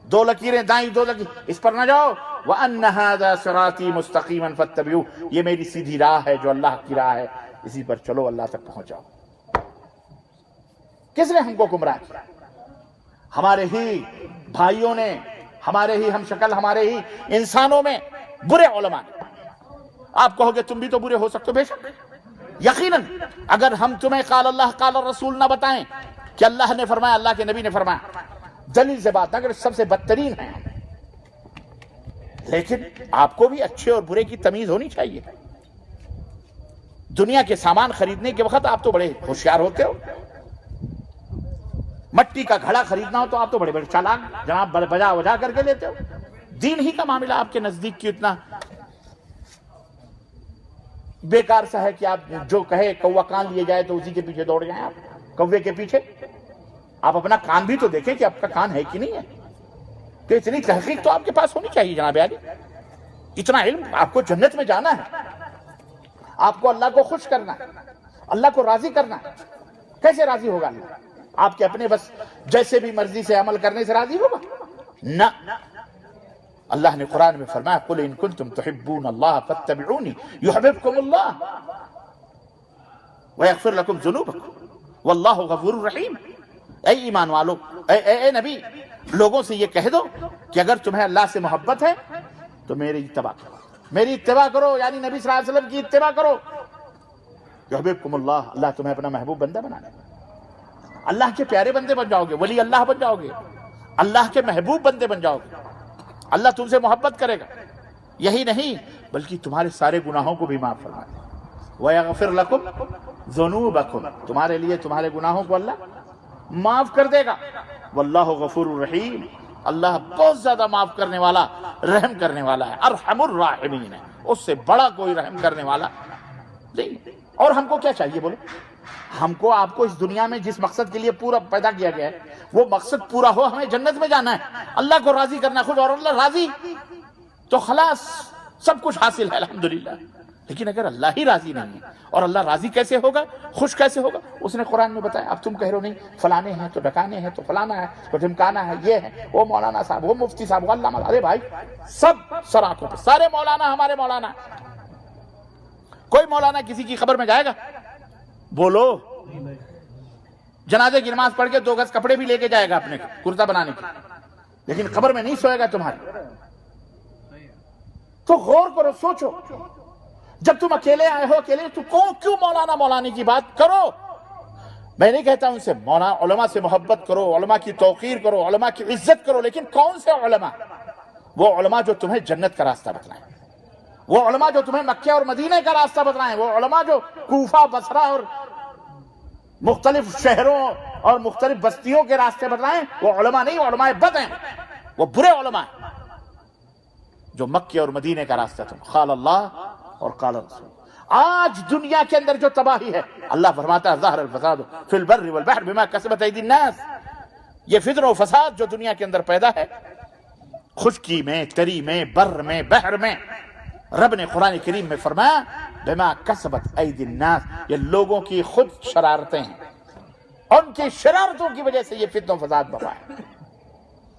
2 لکیریں دائیں 2 لکیریں اس پر نہ جاؤ. وَأَنَّ هَذَا صِرَاطِي مُسْتَقِيمًا فَاتَّبِعُوهُ، یہ میری سیدھی راہ ہے جو اللہ کی راہ ہے، اسی پر چلو، اللہ تک پہنچ جاؤ. کس نے ہم کو گمراہ کیا؟ ہمارے ہی بھائیوں نے، ہمارے ہی ہم شکل، ہمارے ہی انسانوں میں برے علماء نے. آپ کہو گے تم بھی تو برے ہو سکتے ہو، بے شک یقیناً. اگر ہم تمہیں قال اللہ قال الرسول نہ بتائیں کہ اللہ نے فرمایا، اللہ کے نبی نے فرمایا، دلیل سے بات نہ کریں، سب سے بدترین ہیں. لیکن آپ کو بھی اچھے اور برے کی تمیز ہونی چاہیے. دنیا کے سامان خریدنے کے وقت آپ تو بڑے ہوشیار ہوتے ہو. مٹی کا گھڑا خریدنا ہو تو آپ تو بڑے بڑے چالاک جناب بجا وجا کر کے لیتے ہو. دین ہی کا معاملہ آپ کے نزدیک کی اتنا بیکار سا ہے کہ آپ جو کہے کوا کان لیے جائے تو اسی کے پیچھے دوڑ جائیں. آپ کوے کے پیچھے، آپ اپنا کان بھی تو دیکھیں کہ آپ کا کان ہے کہ نہیں ہے. تو اتنی تحقیق تو آپ کے پاس ہونی چاہیے جناب عالی. اتنا علم، آپ کو جنت میں جانا ہے، آپ کو اللہ کو خوش کرنا ہے، اللہ کو راضی کرنا ہے. کیسے راضی ہوگا اللہ؟ آپ کے اپنے بس جیسے بھی مرضی سے عمل کرنے سے راضی ہوگا؟ نہ. اللہ نے قرآن میں فرمایا قُلْ إِن كُنتُمْ تُحِبُّونَ اللَّهَ فَاتَّبِعُونِي يُحْبِبْكُمُ اللَّهُ وَيَغْفِرْ لَكُمْ ذُنُوبَكُمْ وَاللَّهُ غَفُورٌ رَحِيمٌ. اے ایمان والو، اے نبی، لوگوں سے یہ کہہ دو کہ اگر تمہیں اللہ سے محبت ہے تو میری اتباع کرو، میری اتباع کرو، یعنی نبی صلی اللہ علیہ وسلم کی اتباع کرو. یحببکم اللہ، اللہ تمہیں اپنا محبوب بندہ بنا لے گا. اللہ کے پیارے بندے بن جاؤ گے، ولی اللہ بن جاؤ گے، اللہ کے محبوب بندے بن جاؤ گے. اللہ تم سے محبت کرے گا. یہی نہیں بلکہ تمہارے سارے گناہوں کو بھی معاف فرما دے. وَيَغْفِرْ لَكُمْ ذُنُوبَكُمْ، تمہارے لیے تمہارے گناہوں کو اللہ معاف کر دے گا. وَاللَّهُ غَفُورٌ رَحِيمٌ، اللہ بہت زیادہ معاف کرنے والا، رحم کرنے والا ہے. ارحم الراحمین ہے، اس سے بڑا کوئی رحم کرنے والا نہیں. اور ہم کو کیا چاہیے بولو؟ ہم کو آپ کو اس دنیا میں جس مقصد کے لیے پورا پیدا کیا گیا ہے وہ مقصد پورا ہو، ہمیں جنت میں جانا ہے، اللہ کو راضی کرنا ہے خود، اور اللہ راضی تو خلاص سب کچھ حاصل ہے الحمدللہ. لیکن اگر اللہ ہی راضی نہیں ہے، اور اللہ راضی کیسے ہوگا، خوش کیسے ہوگا؟ اس نے قرآن میں بتایا. اب تم کہہ رہو نہیں فلانے ہیں تو ڈکانے ہیں تو فلانا ہے تو دھمکانا ہے، یہ ہے وہ مولانا صاحب، وہ مفتی صاحب، وہ علامہ. ارے بھائی سب سراخوں پہ سارے مولانا ہمارے مولانا. کوئی مولانا کسی کی خبر میں جائے گا؟ بولو. جنازے کی نماز پڑھ کے 2 گز کپڑے بھی لے کے جائے گا اپنے کرتا بنانے کے، لیکن قبر میں نہیں سوئے گا تمہاری. تو غور کرو، سوچو. جب تم اکیلے آئے ہو، اکیلے تو کیوں مولانا مولانے کی بات کرو؟ میں نہیں کہتا ان سے علماء سے محبت کرو، علماء کی توقیر کرو، علماء کی عزت کرو، لیکن کون سے علماء؟ وہ علماء جو تمہیں جنت کا راستہ بتلائیں، وہ علماء جو تمہیں مکہ اور مدینہ کا راستہ بتلائیں، وہ علماء جو کوفہ، بصرہ اور مختلف شہروں اور مختلف بستیوں کے راستے بتلائیں، وہ علماء نہیں، وہ علماء بد ہیں، وہ برے علماء ہیں جو مکہ اور مدینہ کا راستہ تم قال اللہ اور قال رسول۔ آج دنیا کے اندر جو تباہی ہے، اللہ فرماتا ہے ظہر الفساد فی البر والبحر بما کسبت ایدی الناس، یہ فتنہ و فساد جو دنیا کے اندر پیدا ہے، خشکی میں، تری میں، بر میں، بحر میں، رب نے قرآن کریم میں فرمایا بما کسبت ایدی الناس، یہ لوگوں کی خود شرارتیں ہیں، ان کی شرارتوں کی وجہ سے یہ فتنہ و فساد بپا ہے،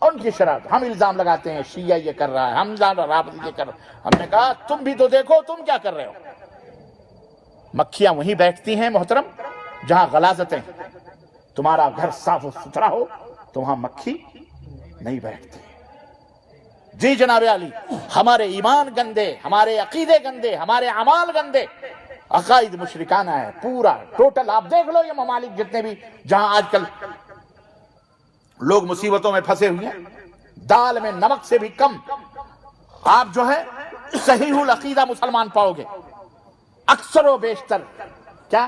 ان کی شرارت۔ ہم الزام لگاتے ہیں شیعہ یہ کر رہا ہے، ہم رافضی یہ کر رہا ہے، ہم نے کہا تم بھی تو دیکھو تم کیا کر رہے ہو۔ مکھیاں وہیں بیٹھتی ہیں محترم جہاں غلاظتیں، تمہارا گھر صاف و ستھرا ہو تو وہاں مکھی نہیں بیٹھتی۔ جی جناب علی، ہمارے ایمان گندے، ہمارے عقیدے گندے، ہمارے اعمال گندے، عقائد مشرکانہ ہے پورا ٹوٹل۔ آپ دیکھ لو یہ ممالک جتنے بھی جہاں آج کل لوگ مصیبتوں میں پھنسے ہوئے ہیں، دال میں نمک سے بھی کم آپ جو ہے صحیح العقیدہ مسلمان پاؤ گے، اکثر و بیشتر کیا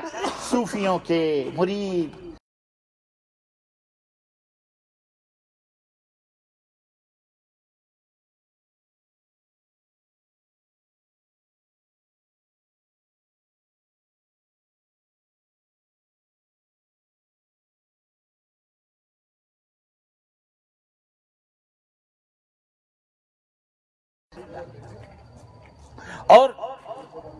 صوفیوں کے مرید۔ اور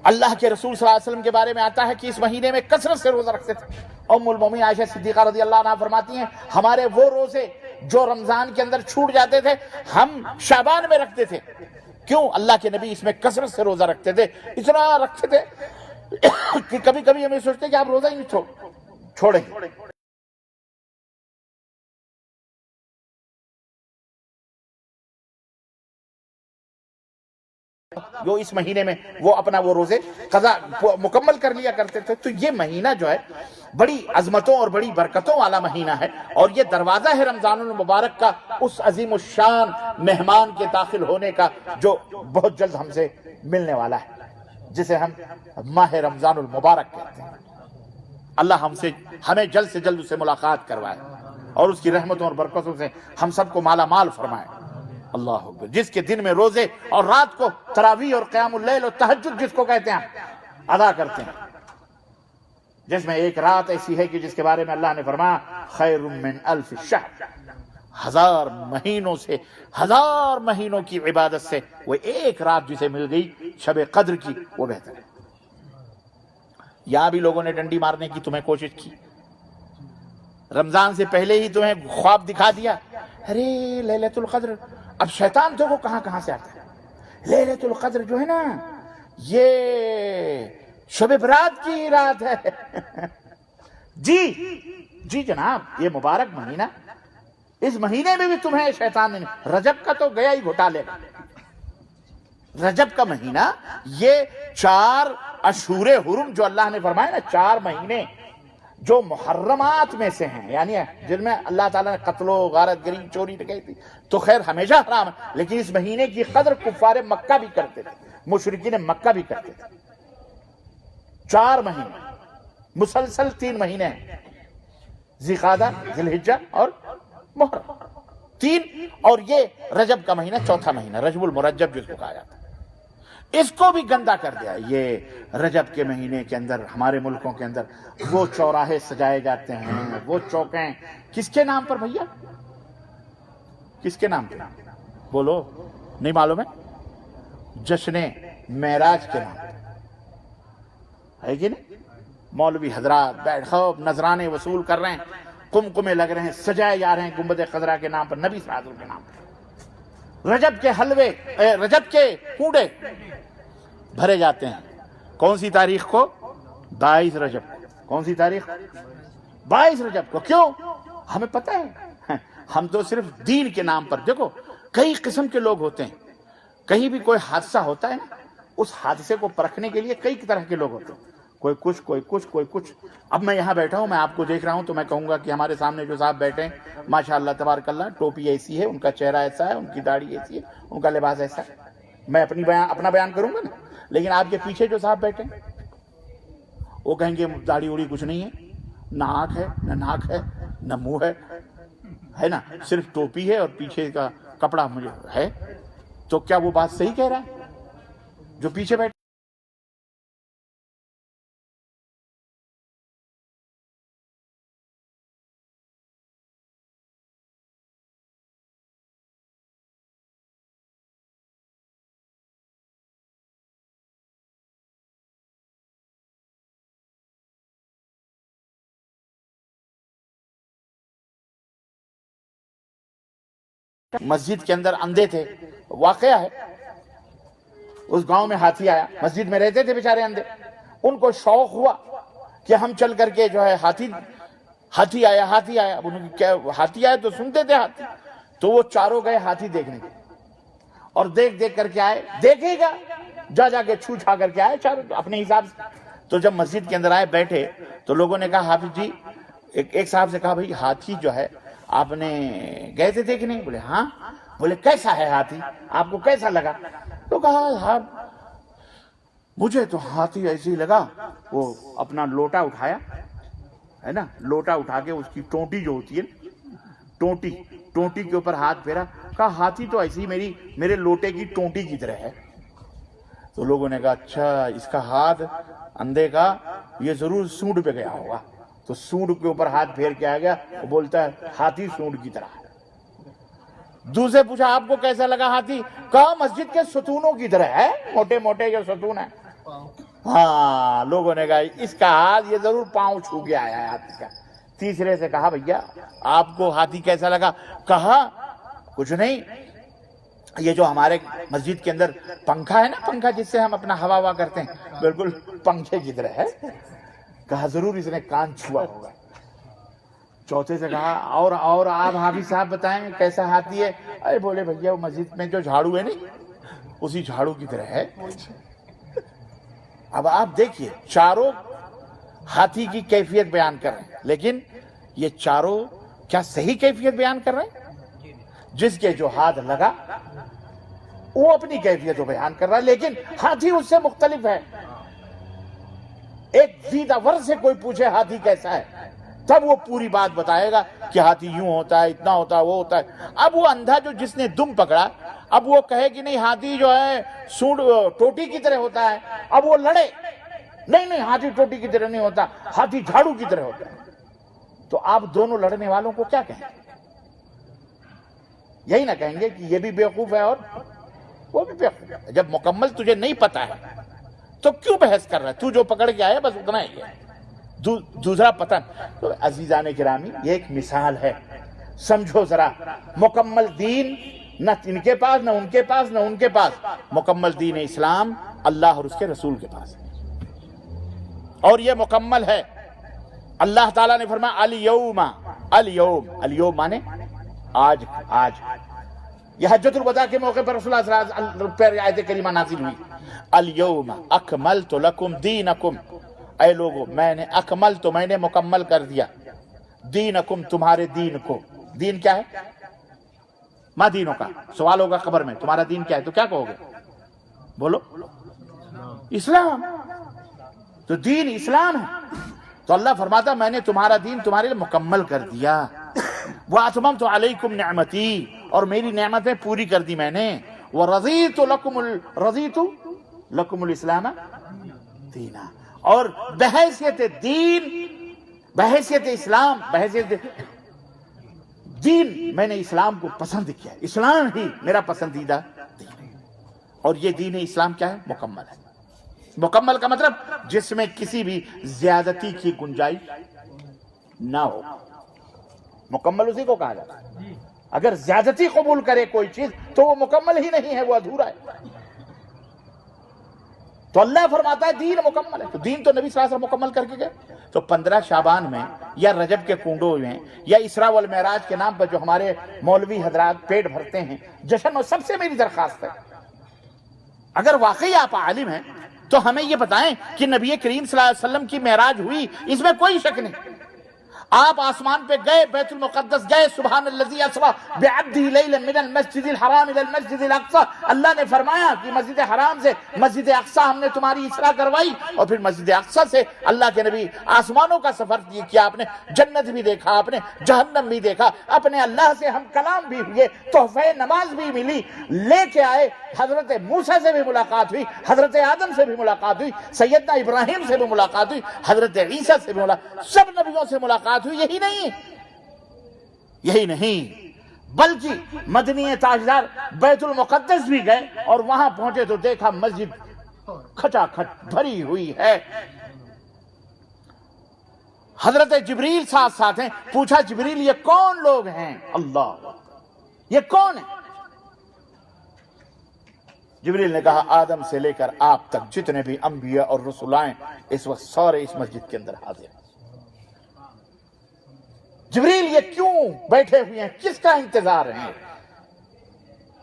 اللہ کے رسول صلی اللہ علیہ وسلم کے بارے میں آتا ہے کہ اس مہینے میں کثرت سے روزہ رکھتے تھے۔ ام المومنین عائشہ صدیقہ رضی اللہ عنہا فرماتی ہیں ہمارے وہ روزے جو رمضان کے اندر چھوٹ جاتے تھے ہم شعبان میں رکھتے تھے۔ کیوں؟ اللہ کے نبی اس میں کثرت سے روزہ رکھتے تھے، اتنا رکھتے تھے کہ کبھی کبھی ہمیں سوچتے کہ آپ روزہ ہی نہیں چھوڑیں۔ جو اس مہینے میں وہ اپنا وہ روزے قضا مکمل کر لیا کرتے تھے۔ تو یہ مہینہ جو ہے بڑی عظمتوں اور بڑی برکتوں والا مہینہ ہے، اور یہ دروازہ ہے رمضان المبارک کا، اس عظیم الشان مہمان کے داخل ہونے کا جو بہت جلد ہم سے ملنے والا ہے، جسے ہم ماہ رمضان المبارک کہتے ہیں۔ اللہ ہمیں جلد سے جلد اس سے ملاقات کروائے اور اس کی رحمتوں اور برکتوں سے ہم سب کو مالا مال فرمائے۔ اللہ اکبر۔ جس کے دن میں روزے اور رات کو تراویح اور قیام اللیل اور تہجد جس کو کہتے ہیں ادا کرتے ہیں، جس میں ایک رات ایسی ہے کہ جس کے بارے میں اللہ نے فرمایا خیر من الف شہر، 1000 مہینوں سے، 1000 مہینوں کی عبادت سے وہ ایک رات جسے مل گئی شب قدر کی وہ بہتر ہے۔ یہاں بھی لوگوں نے ڈنڈی مارنے کی تمہیں کوشش کی، رمضان سے پہلے ہی تمہیں خواب دکھا دیا، ارے لیلۃ القدر۔ اب شیطان دیکھو کہاں سے آتا ہے۔ لیلۃ القدر جو ہے نا یہ شب برات کی رات ہے۔ جی جناب، یہ مبارک مہینہ، اس مہینے میں بھی تمہیں شیطان نے، رجب کا تو گیا ہی گھوٹالے کا۔ رجب کا مہینہ یہ 4 اشہر حرم جو اللہ نے فرمایا نا، 4 مہینے جو محرمات میں سے ہیں، یعنی جن میں اللہ تعالیٰ نے قتل و غارت گری، چوری ڈکیتی تو خیر ہمیشہ حرام ہے، لیکن اس مہینے کی قدر کفار مکہ بھی کرتے تھے، مشرکین مکہ بھی کرتے تھے۔ 4 مہینے مسلسل 3 مہینے ہیں، ذی قعدہ، ذی الحجہ اور محرم، 3، اور یہ رجب کا مہینہ 4تھا مہینہ، رجب المرجب جس کو کہا جاتا ہے، اس کو بھی گندا کر دیا۔ یہ رجب کے مہینے کے اندر ہمارے ملکوں کے اندر وہ چوراہے سجائے جاتے ہیں، وہ چوکیں کس کے نام پر بھیا؟ کس کے نام پر؟ بولو، نہیں معلوم ہے؟ جشن معراج کے نام پر ہے کہ نہیں؟ مولوی حضرات بیٹھ خوب نذرانے وصول کر رہے ہیں، قمقمے لگ رہے ہیں، سجائے جا رہے ہیں گنبد خضرا کے نام پر، نبی صلی اللہ علیہ وسلم کے نام پر۔ رجب کے حلوے، رجب کے کوڑے بھرے جاتے ہیں۔ کون سی تاریخ کو؟ 22 رجب کو۔ کون سی تاریخ؟ 22 رجب کو۔ کیوں؟ ہمیں پتہ ہے، ہم تو صرف دین کے نام پر، دیکھو کئی قسم کے لوگ ہوتے ہیں، کہیں بھی کوئی حادثہ ہوتا ہے نا، اس حادثے کو پرکھنے کے لیے کئی طرح کے لوگ ہوتے ہیں، کوئی کچھ کوئی کچھ کوئی کچھ۔ اب میں یہاں بیٹھا ہوں، میں آپ کو دیکھ رہا ہوں تو میں کہوں گا کہ ہمارے سامنے جو صاحب بیٹھے ہیں ماشاءاللہ تبارک اللہ، ٹوپی ایسی ہے، ان کا چہرہ ایسا ہے، ان کی داڑھی ایسی ہے، ان کا لباس ایسا ہے، میں اپنا بیان کروں گا نا۔ لیکن آپ کے پیچھے جو صاحب بیٹھے وہ کہیں گے داڑھی اوڑی کچھ نہیں ہے، نہ آنکھ ہے نہ ناک ہے نہ منہ ہے نا، صرف ٹوپی ہے اور پیچھے کا کپڑا مجھے ہے. تو کیا وہ بات صحیح کہہ رہا ہے جو پیچھے بیٹھے؟ مسجد کے اندر اندھے تھے، واقعہ ہے، اس گاؤں میں ہاتھی آیا، مسجد میں رہتے تھے بیچارے اندھے، ان کو شوق ہوا کہ ہم چل کر کے جو ہے ہاتھی آیا. اب انہوں نے کیا، ہاتھی آیا تو سنتے تھے ہاتھی، تو وہ چاروں گئے ہاتھی دیکھنے کے، اور دیکھ کر کے آئے، دیکھے گا جا کے چھو چھا کر کے آئے چاروں اپنے حساب سے. تو جب مسجد کے اندر آئے بیٹھے تو لوگوں نے کہا حافظ جی، ایک صاحب سے کہا بھئی ہاتھی جو ہے آپ نے گئے تھے دیکھنے؟ بولے ہاں. بولے کیسا ہے ہاتھی، آپ کو کیسا لگا؟ تو کہا ہاں مجھے تو ہاتھی ایسے ہی لگا، وہ اپنا لوٹا اٹھایا ہے نا، لوٹا اٹھا کے اس کی ٹونٹی جو ہوتی ہے، ٹونٹی کے اوپر ہاتھ پھیرا، کہا ہاتھی تو ایسی میرے لوٹے کی ٹونٹی کی طرح ہے. تو لوگوں نے کہا اچھا اس کا ہاتھ اندھے کا یہ ضرور سونڈ پہ گیا ہوگا. تو سونڈ کے اوپر ہاتھ پھیر کے آ گیا، وہ بولتا ہے ہاتھی سونڈ کی طرح ہے. دوسرے پوچھا آپ کو کیسا لگا ہاتھی؟ کہا مسجد کے ستونوں کی طرح ہے، موٹے موٹے جو ستون ہیں. ہاں، لوگوں نے کہا اس کا ہاتھ یہ ضرور پاؤں چھو کے آیا ہے ہاتھی کا. تیسرے سے کہا بھیا آپ کو ہاتھی کیسا لگا؟ کہا کچھ نہیں، یہ جو ہمارے مسجد کے اندر پنکھا ہے نا، پنکھا جس سے ہم اپنا ہوا کرتے ہیں، بالکل پنکھے کی طرح ہے. کہا ضرور اس نے کان چھوا ہوگا. چوتھے سے کہا اور آپ حافظ صاحب بتائیں کیسا ہاتھی ہے؟ ارے بولے بھیا وہ مسجد میں جو جھاڑو ہے نہیں، اسی جھاڑو کی طرح ہے. اب آپ دیکھیے چاروں ہاتھی کی کیفیت بیان کر رہے ہیں، لیکن یہ چاروں کیا صحیح کیفیت بیان کر رہے ہیں؟ جس کے جو ہاتھ لگا وہ اپنی کیفیت کو بیان کر رہا ہے، لیکن ہاتھی اس سے مختلف ہے. ایک زیدہ ور سے کوئی پوچھے ہاتھی کیسا ہے، تب وہ پوری بات بتائے گا کہ ہاتھی یوں ہوتا ہے، اتنا ہوتا ہے، وہ ہوتا ہے. اب وہ اندھا جو جس نے دم پکڑا، اب وہ کہے کہ نہیں ہاتھی جو ہے سونڈ ٹوٹی کی طرح ہوتا ہے، اب وہ لڑے نہیں ہاتھی ٹوٹی کی طرح نہیں ہوتا، ہاتھی جھاڑو کی طرح ہوتا ہے. تو آپ دونوں لڑنے والوں کو کیا کہیں؟ یہی نہ کہیں گے کہ یہ بھی بیوقوف ہے اور وہ بھی بیوقوف ہے. جب مکمل تجھے نہیں پتا ہے تو کیوں بحث کر رہا ہے؟ تو جو پکڑ کے آیا بس اتنا ہی ہے، دوسرا پتہ. تو عزیزان گرامی یہ ایک مثال ہے، سمجھو ذرا. مکمل دین نہ ان کے پاس نہ ان کے پاس نہ ان کے پاس، مکمل دین اسلام اللہ اور اس کے رسول کے پاس ہے، اور یہ مکمل ہے. اللہ تعالیٰ نے فرمایا الیوم مانے آج. یہ حجۃ الوداع کے موقع پر رسول اللہ صلی اللہ علیہ وسلم پر آیت کریمہ نازل ہوئی، الیوم اکملت لکم دینکم. اے لوگو میں نے مکمل کر دیا دینکم تمہارے دین کو. دین کیا ہے؟ ما دینوں کا سوال ہوگا قبر میں، تمہارا دین کیا ہے؟ تو کیا کہو گے؟ بولو اسلام. تو دین اسلام ہے. تو اللہ فرماتا میں نے تمہارا دین تمہارے لیے مکمل کر دیا. وَأَتْمَمْتُ عَلَيْكُمْ نِعْمَتِي، اور میری نعمتیں پوری کر دی میں نے. وَرَضِيتُ لَكُمُ الْإِسْلَامَ دِينًا، اور بحیثیت دین، بحیثیت اسلام، بحیثیت دین میں نے اسلام کو پسند کیا. اسلام ہی میرا پسندیدہ دین ہے. اور یہ دین اسلام کیا ہے؟ مکمل ہے. مکمل کا مطلب جس میں کسی بھی زیادتی کی گنجائش نہ ہو. مکمل اسی کو کہا جاتا ہے. اگر زیادتی قبول کرے کوئی چیز تو وہ مکمل ہی نہیں ہے، وہ ادھورا ہے. تو اللہ فرماتا ہے دین مکمل ہے. تو دین تو نبی صلی اللہ علیہ وسلم مکمل کر کے گئے. تو 15 شعبان میں یا رجب کے کنڈوں میں یا اسراء والمعراج کے نام پر جو ہمارے مولوی حضرات پیٹ بھرتے ہیں جشن، اور سب سے میری درخواست ہے اگر واقعی آپ عالم ہیں تو ہمیں یہ بتائیں کہ نبی کریم صلی اللہ علیہ وسلم کی معراج ہوئی، اس میں کوئی شک نہیں. آپ آسمان پہ گئے، بیت المقدس گئے، سبحان الذی اسری بعبدہ لیلا من المسجد الحرام الى المسجد الاقصی، اللہ نے فرمایا کہ مسجد حرام سے مسجد اقصی ہم نے تمہاری اسرا کروائی، اور پھر مسجد اقصی سے اللہ کے نبی آسمانوں کا سفر کیا، آپ نے جنت بھی دیکھا، آپ نے جہنم بھی دیکھا، اپنے اللہ سے ہم کلام بھی ہوئے، تحفہ نماز بھی ملی، لے کے آئے، حضرت موسیٰ سے بھی ملاقات ہوئی، حضرت آدم سے بھی ملاقات ہوئی، سیدنا ابراہیم سے بھی ملاقات ہوئی، حضرت عیسیٰ سے بھی ملاقات، سب نبیوں سے ملاقات ہوئی۔ یہی نہیں بلکہ مدنی تاجدار بیت المقدس بھی گئے، اور وہاں پہنچے تو دیکھا مسجد کھٹا کھٹ بھری ہوئی ہے۔ حضرت جبریل ساتھ ہیں، پوچھا جبریل یہ کون لوگ ہیں؟ اللہ، یہ کون ہیں؟ جبریل نے کہا آدم سے لے کر آپ تک جتنے بھی انبیاء اور رسول آئے اس وقت سارے اس مسجد کے اندر حاضر ہیں۔ جبریل یہ کیوں بیٹھے ہوئے ہیں؟ کس کا انتظار ہے؟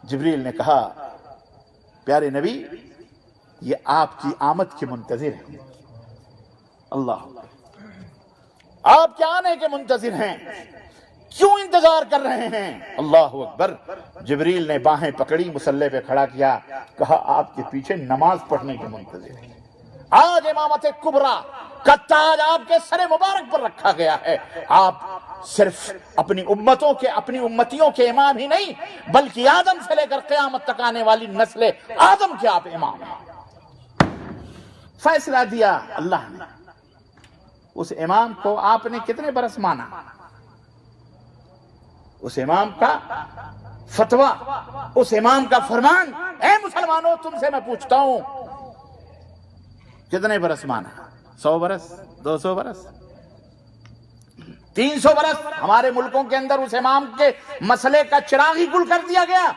جبریل نے کہا پیارے نبی یہ آپ کی آمد کے منتظر ہیں، اللہ آپ کے آنے کے منتظر ہیں، کیوں انتظار کر رہے ہیں؟ اللہ اکبر۔ جبریل نے باہیں پکڑی، مصلی پہ کھڑا کیا، کہا آپ کے پیچھے نماز پڑھنے کے منتظر ہیں۔ آج امامت کبریٰ کا تاج آپ کے سر مبارک پر رکھا گیا ہے۔ آپ صرف اپنی امتیوں کے امام ہی نہیں، بلکہ آدم سے لے کر قیامت تک آنے والی نسل آدم کے آپ امام ہیں۔ فیصلہ دیا اللہ نے، اس امام کو آپ نے کتنے برس مانا؟ اس امام کا فتویٰ، اس امام کا فرمان، اے مسلمانوں تم سے میں پوچھتا ہوں کتنے برس مانا؟ 100 برس، 200 برس، 300 برس؟ ہمارے ملکوں کے اندر اس امام کے مسئلے کا چراغ ہی گل کر دیا گیا۔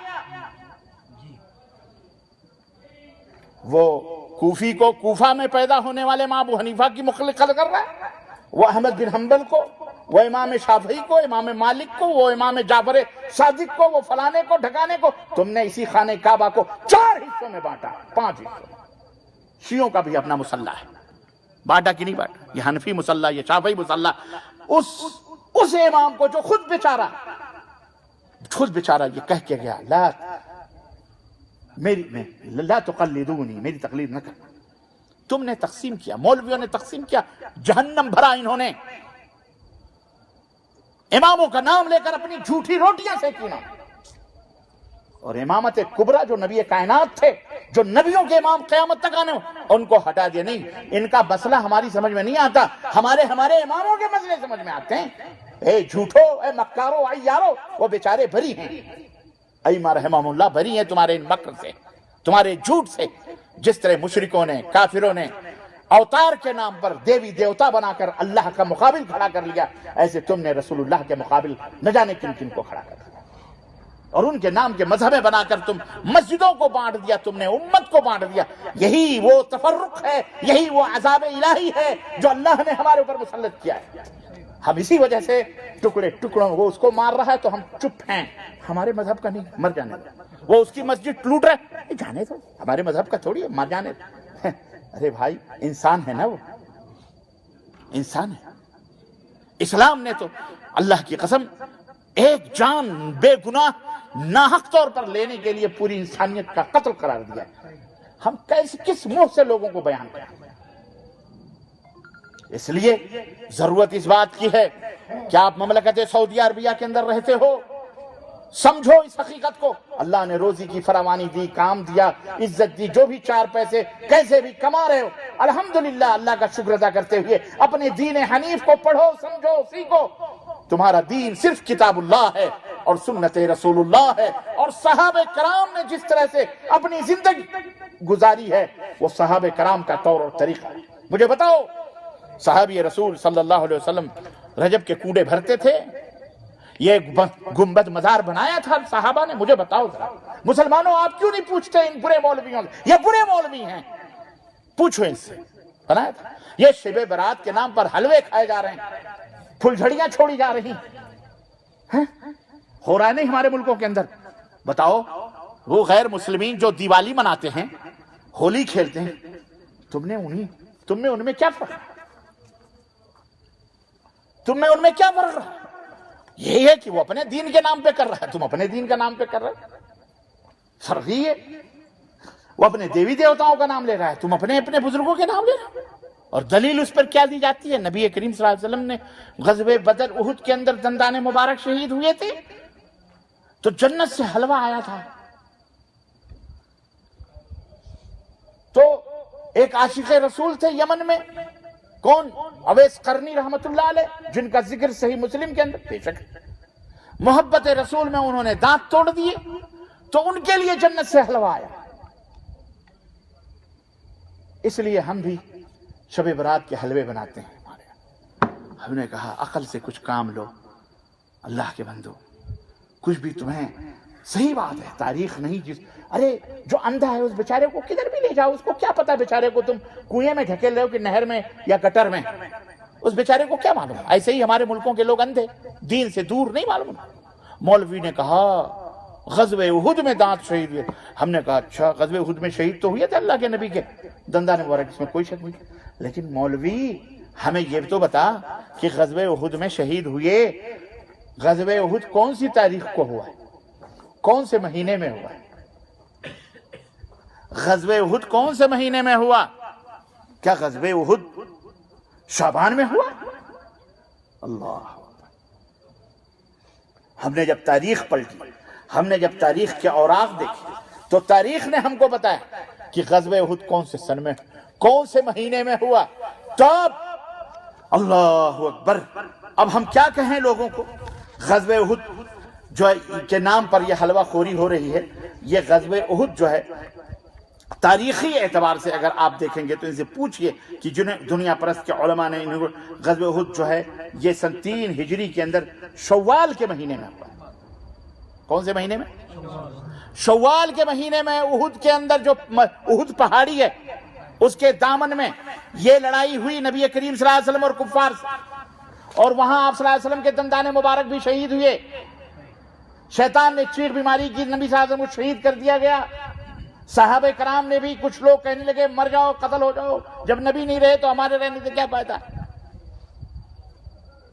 وہ کوفی کو کوفہ میں پیدا ہونے والے امام ابو حنیفہ کی مخالفت کر رہا ہے، وہ احمد بن حنبل کو، وہ امام شافعی کو، امام مالک کو، وہ امام جعفر صادق کو، وہ فلانے کو ڈھکانے کو۔ تم نے اسی خانہ کعبہ کو 4 حصوں میں بانٹا، 5 حصوں میں۔ شیعوں کا بھی اپنا مصلی ہے، بانٹا کہ نہیں بانٹا؟ یہ حنفی مصلی، یہ شافعی مصلی۔ اس امام کو جو خود بیچارہ یہ کہہ کے گیا لا تقلدونی، میری تقلید نہ کرنا۔ تم نے تقسیم کیا، مولویوں نے تقسیم کیا، جہنم بھرا انہوں نے، اماموں کا نام لے کر اپنی جھوٹی روٹیاں سینکی نا۔ اور امامت کبریٰ جو نبی کائنات تھے، جو نبیوں کے امام قیامت تک آنے ان کو ہٹا دیا نہیں۔ ان کا مسئلہ ہماری سمجھ میں نہیں آتا، ہمارے اماموں کے مسئلے سمجھ میں آتے ہیں۔ اے جھوٹو، اے مکارو، اے یارو، وہ بیچارے بری ہیں، ائمہ رحمہم اللہ بری ہیں تمہارے ان مکر سے، تمہارے جھوٹ سے۔ جس طرح مشرکوں نے، کافروں نے اوتار کے نام پر دیوی دیوتا بنا کر اللہ کا مقابل کھڑا کر لیا، ایسے تم نے رسول اللہ کے مقابل نہ جانے کن کن کو کھڑا کر دیا، اور ان کے نام کے مذہبیں بنا کر تم مسجدوں کو بانٹ دیا، تم نے امت کو بانٹ دیا۔ یہی وہ تفرق ہے، یہی وہ عذاب الہی ہے جو اللہ نے ہمارے اوپر مسلط کیا ہے۔ ہم اسی وجہ سے ٹکڑوں وہ اس کو مار رہا ہے تو ہم چپ ہیں، ہمارے مذہب کا نہیں، مر جانے دو۔ وہ اس کی مسجد لوٹ رہے، جانے دو، ہمارے مذہب کا تھوڑی ہے، مر جانے دو۔ ارے بھائی انسان ہے نا، وہ انسان ہے۔ اسلام نے تو اللہ کی قسم ایک جان بے گناہ ناحق طور پر لینے کے لیے پوری انسانیت کا قتل قرار دیا۔ ہم کس منہ سے لوگوں کو بیان کریں؟ اس لیے ضرورت اس بات کی ہے کہ آپ مملکت سعودیہ عربیہ کے اندر رہتے ہو، سمجھو اس حقیقت کو، اللہ نے روزی کی فراوانی دی، کام دیا، عزت دی، جو بھی 4 پیسے کیسے بھی کما رہے ہو، الحمدللہ اللہ کا شکر ادا کرتے ہوئے اپنے دین حنیف کو پڑھو، سمجھو، سیکھو۔ تمہارا دین صرف کتاب اللہ ہے اور سنت رسول اللہ ہے، اور صحابہ کرام نے جس طرح سے اپنی زندگی گزاری ہے وہ صحابہ کرام کا طور اور طریقہ ہے۔ مجھے بتاؤ، صحابی رسول صلی اللہ علیہ وسلم رجب کے کوڑے بھرتے تھے، یہ گنبد مزار بنایا تھا صحابہ نے؟ مجھے بتاؤ ذرا، مسلمانوں آپ کیوں نہیں پوچھتے ان برے مولویوں سے؟ یہ برے مولوی ہیں، پوچھو ان سے، بنایا تھا؟ یہ شب برات کے نام پر حلوے کھائے جا رہے ہیں، پھلجھڑیاں چھوڑی جا رہی ہیں، ہو رہا ہے نہیں ہمارے ملکوں کے اندر؟ بتاؤ، وہ غیر مسلمین جو دیوالی مناتے ہیں، ہولی کھیلتے ہیں، تم نے ان میں کیا فرق؟ تم میں ان میں کیا فرق رہا؟ یہی ہے کہ وہ اپنے دین کے نام پہ کر رہا ہے، تم اپنے دین کا نام پہ کر رہے ہو، فرق ہی ہے۔ وہ اپنے دیوی دیوتاؤں کا نام لے رہا ہے، تم اپنے اپنے بزرگوں کے نام لے رہے ہو۔ اور دلیل اس پر کیا دی جاتی ہے؟ نبی کریم صلی اللہ علیہ وسلم نے غزوہ بدر احد کے اندر دندان مبارک شہید ہوئے تھے تو جنت سے حلوہ آیا تھا، تو ایک عاشق رسول تھے یمن میں، کون؟ اویس قرنی رحمت اللہ علیہ، جن کا ذکر صحیح مسلم کے اندر بے شک محبت رسول میں انہوں نے دانت توڑ دیے تو ان کے لیے جنت سے حلوہ آیا۔ اس لیے ہم بھی شب برات کے حلوے بناتے ہیں ہمارے یہاں۔ ہم نے کہا عقل سے کچھ کام لو اللہ کے بندو، کچھ بھی تمہیں صحیح بات ہے، تاریخ نہیں ارے جو اندھا ہے اس بیچارے کو کدھر بھی لے جاؤ، اس کو کیا پتا بیچارے کو تم کنویں میں ڈھکیل رہے ہو کہ نہر میں یا گٹر میں، اس بیچارے کو کیا معلوم؟ ایسے ہی ہمارے ملکوں کے لوگ اندھے، دین سے دور، نہیں معلوم۔ مولوی نے کہا غزوہ احد میں دانت شہید ہوئے، ہم نے کہا اچھا غزوہ احد میں شہید تو ہوئے تھے اللہ کے نبی کے دندان مبارک، اس میں کوئی شک نہیں، لیکن مولوی ہمیں یہ تو بتا کہ غزوہ احد میں شہید ہوئے، غزوہ احد کون سی تاریخ کو ہوا ہے، کون سے مہینے میں ہوا ہے؟ غزوہ احد کون سے مہینے میں ہوا؟ کیا غزوہ احد شعبان میں ہوا؟ اللہ! ہم نے جب تاریخ پلٹی، ہم نے جب تاریخ کے اوراق دیکھی تو تاریخ نے ہم کو بتایا کہ غزوہ احد کون سے سن میں، کون سے مہینے میں ہوا۔ تب اللہ اکبر! اب ہم کیا کہیں لوگوں کو؟ غزوہ احد جو کے نام پر یہ حلوہ خوری ہو رہی ہے، یہ غزوہ احد جو ہے تاریخی اعتبار سے اگر آپ دیکھیں گے تو ان سے پوچھئے کہ جنہیں دنیا پرست کے علماء نے غزوہ احد جو ہے یہ سن 3 ہجری کے اندر شوال کے مہینے میں ہوا ہے۔ کون سے مہینے میں؟ شوال کے مہینے میں احد کے اندر جو احد پہاڑی ہے اس کے دامن میں یہ لڑائی ہوئی نبی کریم صلی اللہ علیہ وسلم اور کفار سے، اور وہاں آپ صلی اللہ علیہ وسلم کے دندان مبارک بھی شہید ہوئے۔ شیطان نے چیڑ بیماری کی، نبی صلی اللہ علیہ وسلم کو شہید کر دیا گیا۔ صحابہ کرام نے بھی، کچھ لوگ کہنے لگے مر جاؤ، قتل ہو جاؤ، جب نبی نہیں رہے تو ہمارے رہنے سے کیا فائدہ؟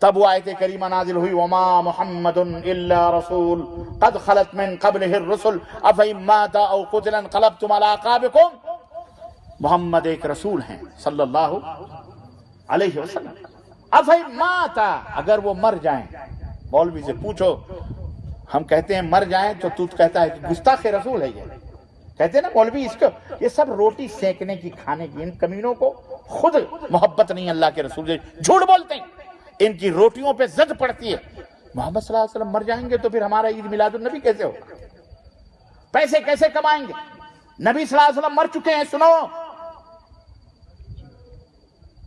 تب وہ آیت کریمہ نازل ہوئی وما محمد الا رسول قد خلت من قبلہ الرسل افإن مات او قتل انقلبتم علی اعقابکم۔ محمد ایک رسول ہیں صلی اللہ علیہ وسلم، افإن مات، اگر وہ مر جائیں۔ مولوی سے پوچھو، ہم کہتے ہیں مر جائیں تو تو کہتا ہے کہ گستاخ رسول ہے یہ، کہتے ہیں نا مولوی اس کو، یہ سب روٹی سینکنے کی، کھانے کی، ان کمینوں کو خود محبت نہیں اللہ کے رسول سے، جھوٹ بولتے ہیں، ان کی روٹیوں پہ زد پڑتی ہے۔ محمد صلی اللہ علیہ وسلم مر جائیں گے تو پھر ہمارا عید میلاد النبی کیسے ہوگا؟ پیسے کیسے کمائیں گے؟ نبی صلی اللہ علیہ وسلم مر چکے ہیں، سنو۔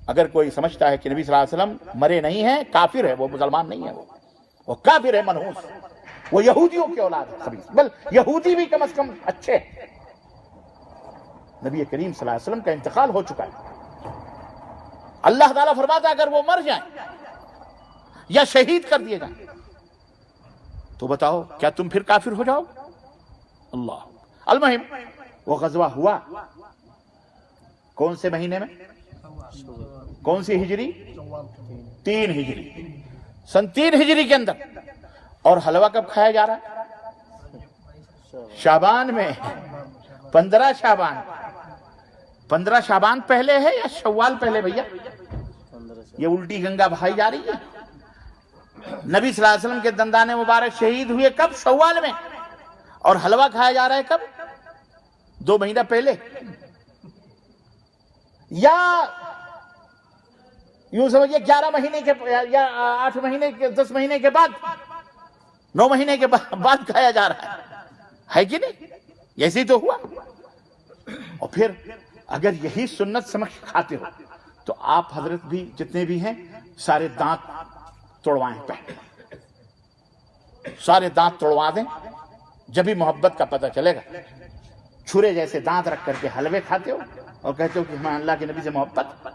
اگر کوئی سمجھتا ہے کہ نبی صلی اللہ علیہ وسلم مرے نہیں ہیں، کافر ہے، وہ مسلمان نہیں ہے، وہ کافر ہے، منحوس، وہ یہودیوں کی اولاد ہے خبیث، بل یہودی بھی کم از کم اچھے۔ نبی کریم صلی اللہ علیہ وسلم کا انتقال ہو چکا ہے، اللہ تعالیٰ فرماتا ہے اگر وہ مر جائیں یا شہید کر دیے جائیں تو بتاؤ کیا تم پھر کافر ہو جاؤ؟ اللہ! المہم وہ غزوہ ہوا کون سے مہینے میں؟ کون سی ہجری؟ 3 ہجری، سن 3 ہجری کے اندر۔ اور حلوہ کب کھایا جا رہا ہے؟ شعبان میں، 15 شعبان۔ 15 شعبان پہلے ہے یا شوال پہلے بھیا؟ یہ الٹی گنگا بہائی جا رہی ہے۔ نبی صلی اللہ علیہ وسلم کے دندان مبارک شہید ہوئے کب؟ شوال میں، اور حلوہ کھایا جا رہا ہے کب؟ 2 مہینہ پہلے، یا یوں سمجھئے 11 مہینے کے، یا 8 مہینے کے، 10 مہینے کے بعد، 9 مہینے کے بعد کھایا جا رہا ہے کہ نہیں؟ ایسے تو ہوا۔ اور پھر اگر یہی سنت سمجھ کھاتے ہو تو آپ حضرت بھی جتنے بھی ہیں سارے دانت توڑوائیں، پہلے سارے دانت توڑوا دیں، جب بھی محبت کا پتہ چلے گا۔ چھرے جیسے دانت رکھ کر کے حلوے کھاتے ہو اور کہتے ہو کہ ہمیں اللہ کے نبی سے محبت۔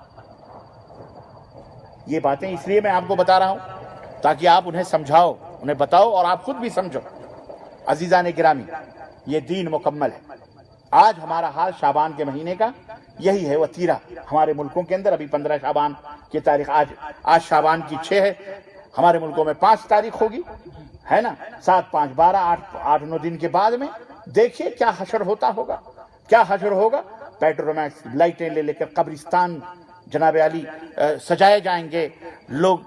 یہ باتیں اس لیے میں آپ کو بتا رہا ہوں تاکہ آپ انہیں سمجھاؤ، انہیں بتاؤ اور آپ خود بھی سمجھو۔ عزیزان گرامی، یہ دین مکمل ہے۔ آج ہمارا حال شعبان کے مہینے کا یہی ہے، وتیرہ ہمارے ملکوں کے اندر ابھی 15 شعبان کی تاریخ آج شعبان کی 6 ہے، ہمارے ملکوں میں 5 تاریخ ہوگی، ہے نا، 7 5 12 8 9 دن کے بعد میں دیکھیے کیا حشر ہوتا ہوگا، کیا حشر ہوگا۔ پیٹرومیکس لائٹیں لے کر قبرستان جناب علی سجائے جائیں گے، لوگ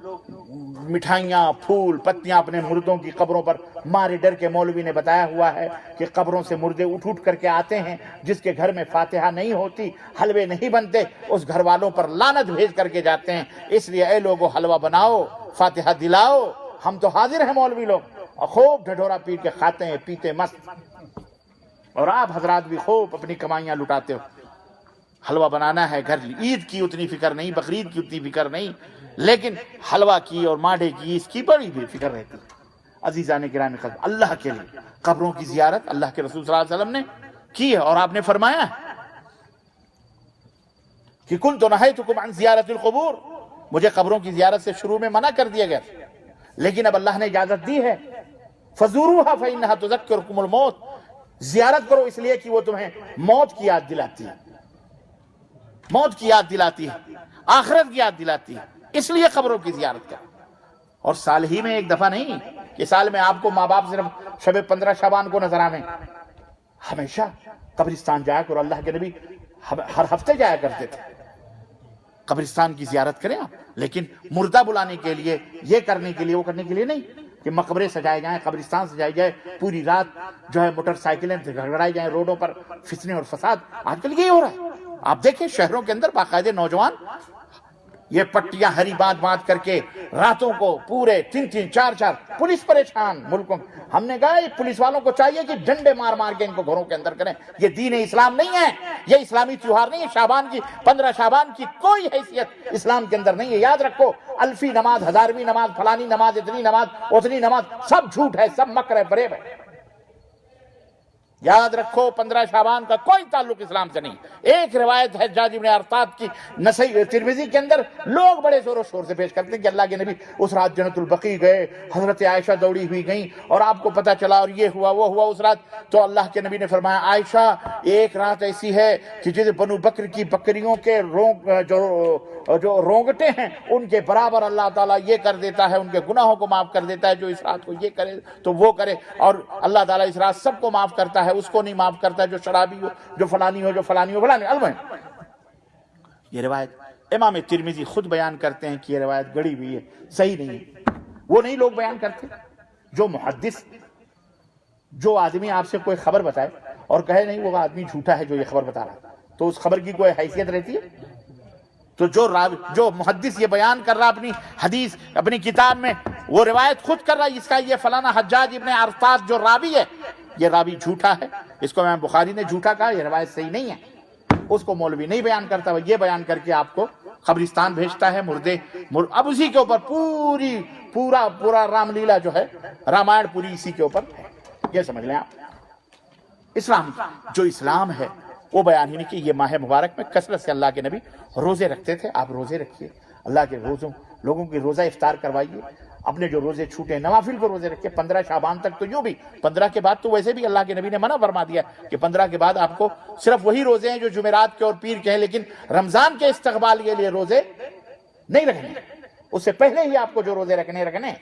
مٹھائیاں پھول پتیاں اپنے مردوں کی قبروں پر مارے ڈر کے، مولوی نے بتایا ہوا ہے کہ قبروں سے مردے اٹھ کر کے آتے ہیں، جس کے گھر میں فاتحہ نہیں ہوتی، حلوے نہیں بنتے، اس گھر والوں پر لعنت بھیج کر کے جاتے ہیں۔ اس لیے اے لوگو حلوہ بناؤ، فاتحہ دلاؤ، ہم تو حاضر ہیں مولوی لوگ، اور خوب ڈھڈورا پی کے کھاتے ہیں پیتے مست، اور آپ حضرات بھی خوب اپنی کمائیاں لٹاتے ہو۔ حلوہ بنانا ہے گھر، عید کی اتنی فکر نہیں، بقرعید کی اتنی فکر نہیں، لیکن حلوہ کی اور ماڈے کی اس کی بڑی بھی فکر رہتی ہے۔ عزیزان گرامی قدر، اللہ کے لیے قبروں کی زیارت اللہ کے رسول صلی اللہ علیہ وسلم نے کی ہے، اور آپ نے فرمایا کہ کنت نہیتکم عن زیارت القبور، مجھے قبروں کی زیارت سے شروع میں منع کر دیا گیا، لیکن اب اللہ نے اجازت دی ہے، فزوروها فإنها تذکرکم الموت، زیارت کرو اس لیے کہ وہ تمہیں موت کی یاد دلاتی ہے، موت کی یاد دلاتی ہے، آخرت کی یاد دلاتی ہے، اس لیے قبروں کی زیارت کرو۔ اور سال ہی میں ایک دفعہ نہیں کہ سال میں آپ کو ماں باپ صرف شب 15 شعبان کو نظر آویں، ہمیشہ قبرستان جایا کرو۔ اللہ کے نبی ہر ہفتے جایا کرتے تھے، قبرستان کی زیارت کریں آپ، لیکن مردہ بلانے کے لیے، یہ کرنے کے لیے، وہ کرنے کے لیے نہیں کہ مقبرے سجائے جائیں، قبرستان سجائے جائے، پوری رات جو ہے موٹر سائیکلیں گھڑگڑائی جائیں روڈوں پر، فتنے اور فساد۔ آج کل یہی ہو رہا ہے، آپ دیکھیں شہروں کے اندر باقاعدہ نوجوان یہ پٹیاں ہری باندھ کر کے راتوں کو پورے 3 4 پولیس پریشان ملکوں۔ ہم نے کہا پولیس والوں کو چاہیے کہ ڈنڈے مار کے ان کو گھروں کے اندر کریں، یہ دین اسلام نہیں ہے، یہ اسلامی تیوہار نہیں ہے۔ شعبان کی 15 شعبان کی کوئی حیثیت اسلام کے اندر نہیں ہے، یاد رکھو۔ الفی نماز، ہزارویں نماز، فلانی نماز، اتنی نماز، اتنی نماز، سب جھوٹ ہے، سب مکر ہے، فریب ہے۔ یاد رکھو 15 شعبان کا کوئی تعلق اسلام سے نہیں۔ ایک روایت ہے حجاج بن ارطاد کی نسائی ترمذی کے اندر، لوگ بڑے زور و شور سے پیش کرتے ہیں کہ اللہ کے نبی اس رات جنت البقیع گئے، حضرت عائشہ دوڑی ہوئی گئیں اور آپ کو پتہ چلا اور یہ ہوا وہ ہوا اس رات۔ تو اللہ کے نبی نے فرمایا عائشہ ایک رات ایسی ہے کہ جس بنو بکر کی بکریوں کے جو رونگٹے ہیں ان کے برابر اللہ تعالیٰ یہ کر دیتا ہے، ان کے گناہوں کو معاف کر دیتا ہے، جو اس رات کو یہ کرے تو وہ کرے، اور اللہ تعالیٰ اس رات سب کو معاف کرتا ہے، اس کو نہیں معاف کرتا ہے جو شرابی ہو، جو فلانی ہو، جو فلانی ہو، فلانی علم ہے۔ یہ روایت امام ترمذی خود بیان کرتے ہیں کہ یہ روایت گڑی ہوئی ہے، صحیح نہیں ہے۔ وہ نہیں لوگ بیان کرتے جو محدث، جو آدمی آپ سے کوئی خبر بتائے اور کہے نہیں وہ آدمی جھوٹا ہے جو یہ خبر بتا رہا ہے، تو اس خبر کی کوئی حیثیت رہتی ہے؟ تو جو محدث یہ بیان کر رہا اپنی حدیث اپنی کتاب میں، وہ روایت خود کر رہا ہے، اس کا یہ فلانا حجاج ابن ارطاد جو راوی ہے یہ راوی جھوٹا ہے، اس کو امام بخاری نے جھوٹا کہا، یہ روایت صحیح نہیں ہے، اس کو مولوی نہیں بیان کرتا، وہ یہ بیان کر کے آپ کو قبرستان بھیجتا ہے، اب اسی کے اوپر پورا رام لیلا جو ہے، رامائن پوری اسی کے اوپر ہے۔ یہ سمجھ لیں آپ، اسلام جو اسلام ہے وہ بیان ہی نہیں کہ یہ ماہ مبارک میں کثرت سے اللہ کے نبی روزے رکھتے تھے، آپ روزے رکھیے، اللہ کے روزوں لوگوں کی روزہ افطار کروائیے، اپنے جو روزے چھوٹے نوافل کو روزے رکھیے۔ 15 شعبان تک تو یوں بھی، 15 کے بعد تو ویسے بھی اللہ کے نبی نے منع فرما دیا کہ 15 کے بعد آپ کو صرف وہی روزے ہیں جو جمعرات کے اور پیر کے ہیں، لیکن رمضان کے استقبال کے لیے روزے نہیں رکھنے، اس سے پہلے ہی آپ کو جو روزے رکھنے،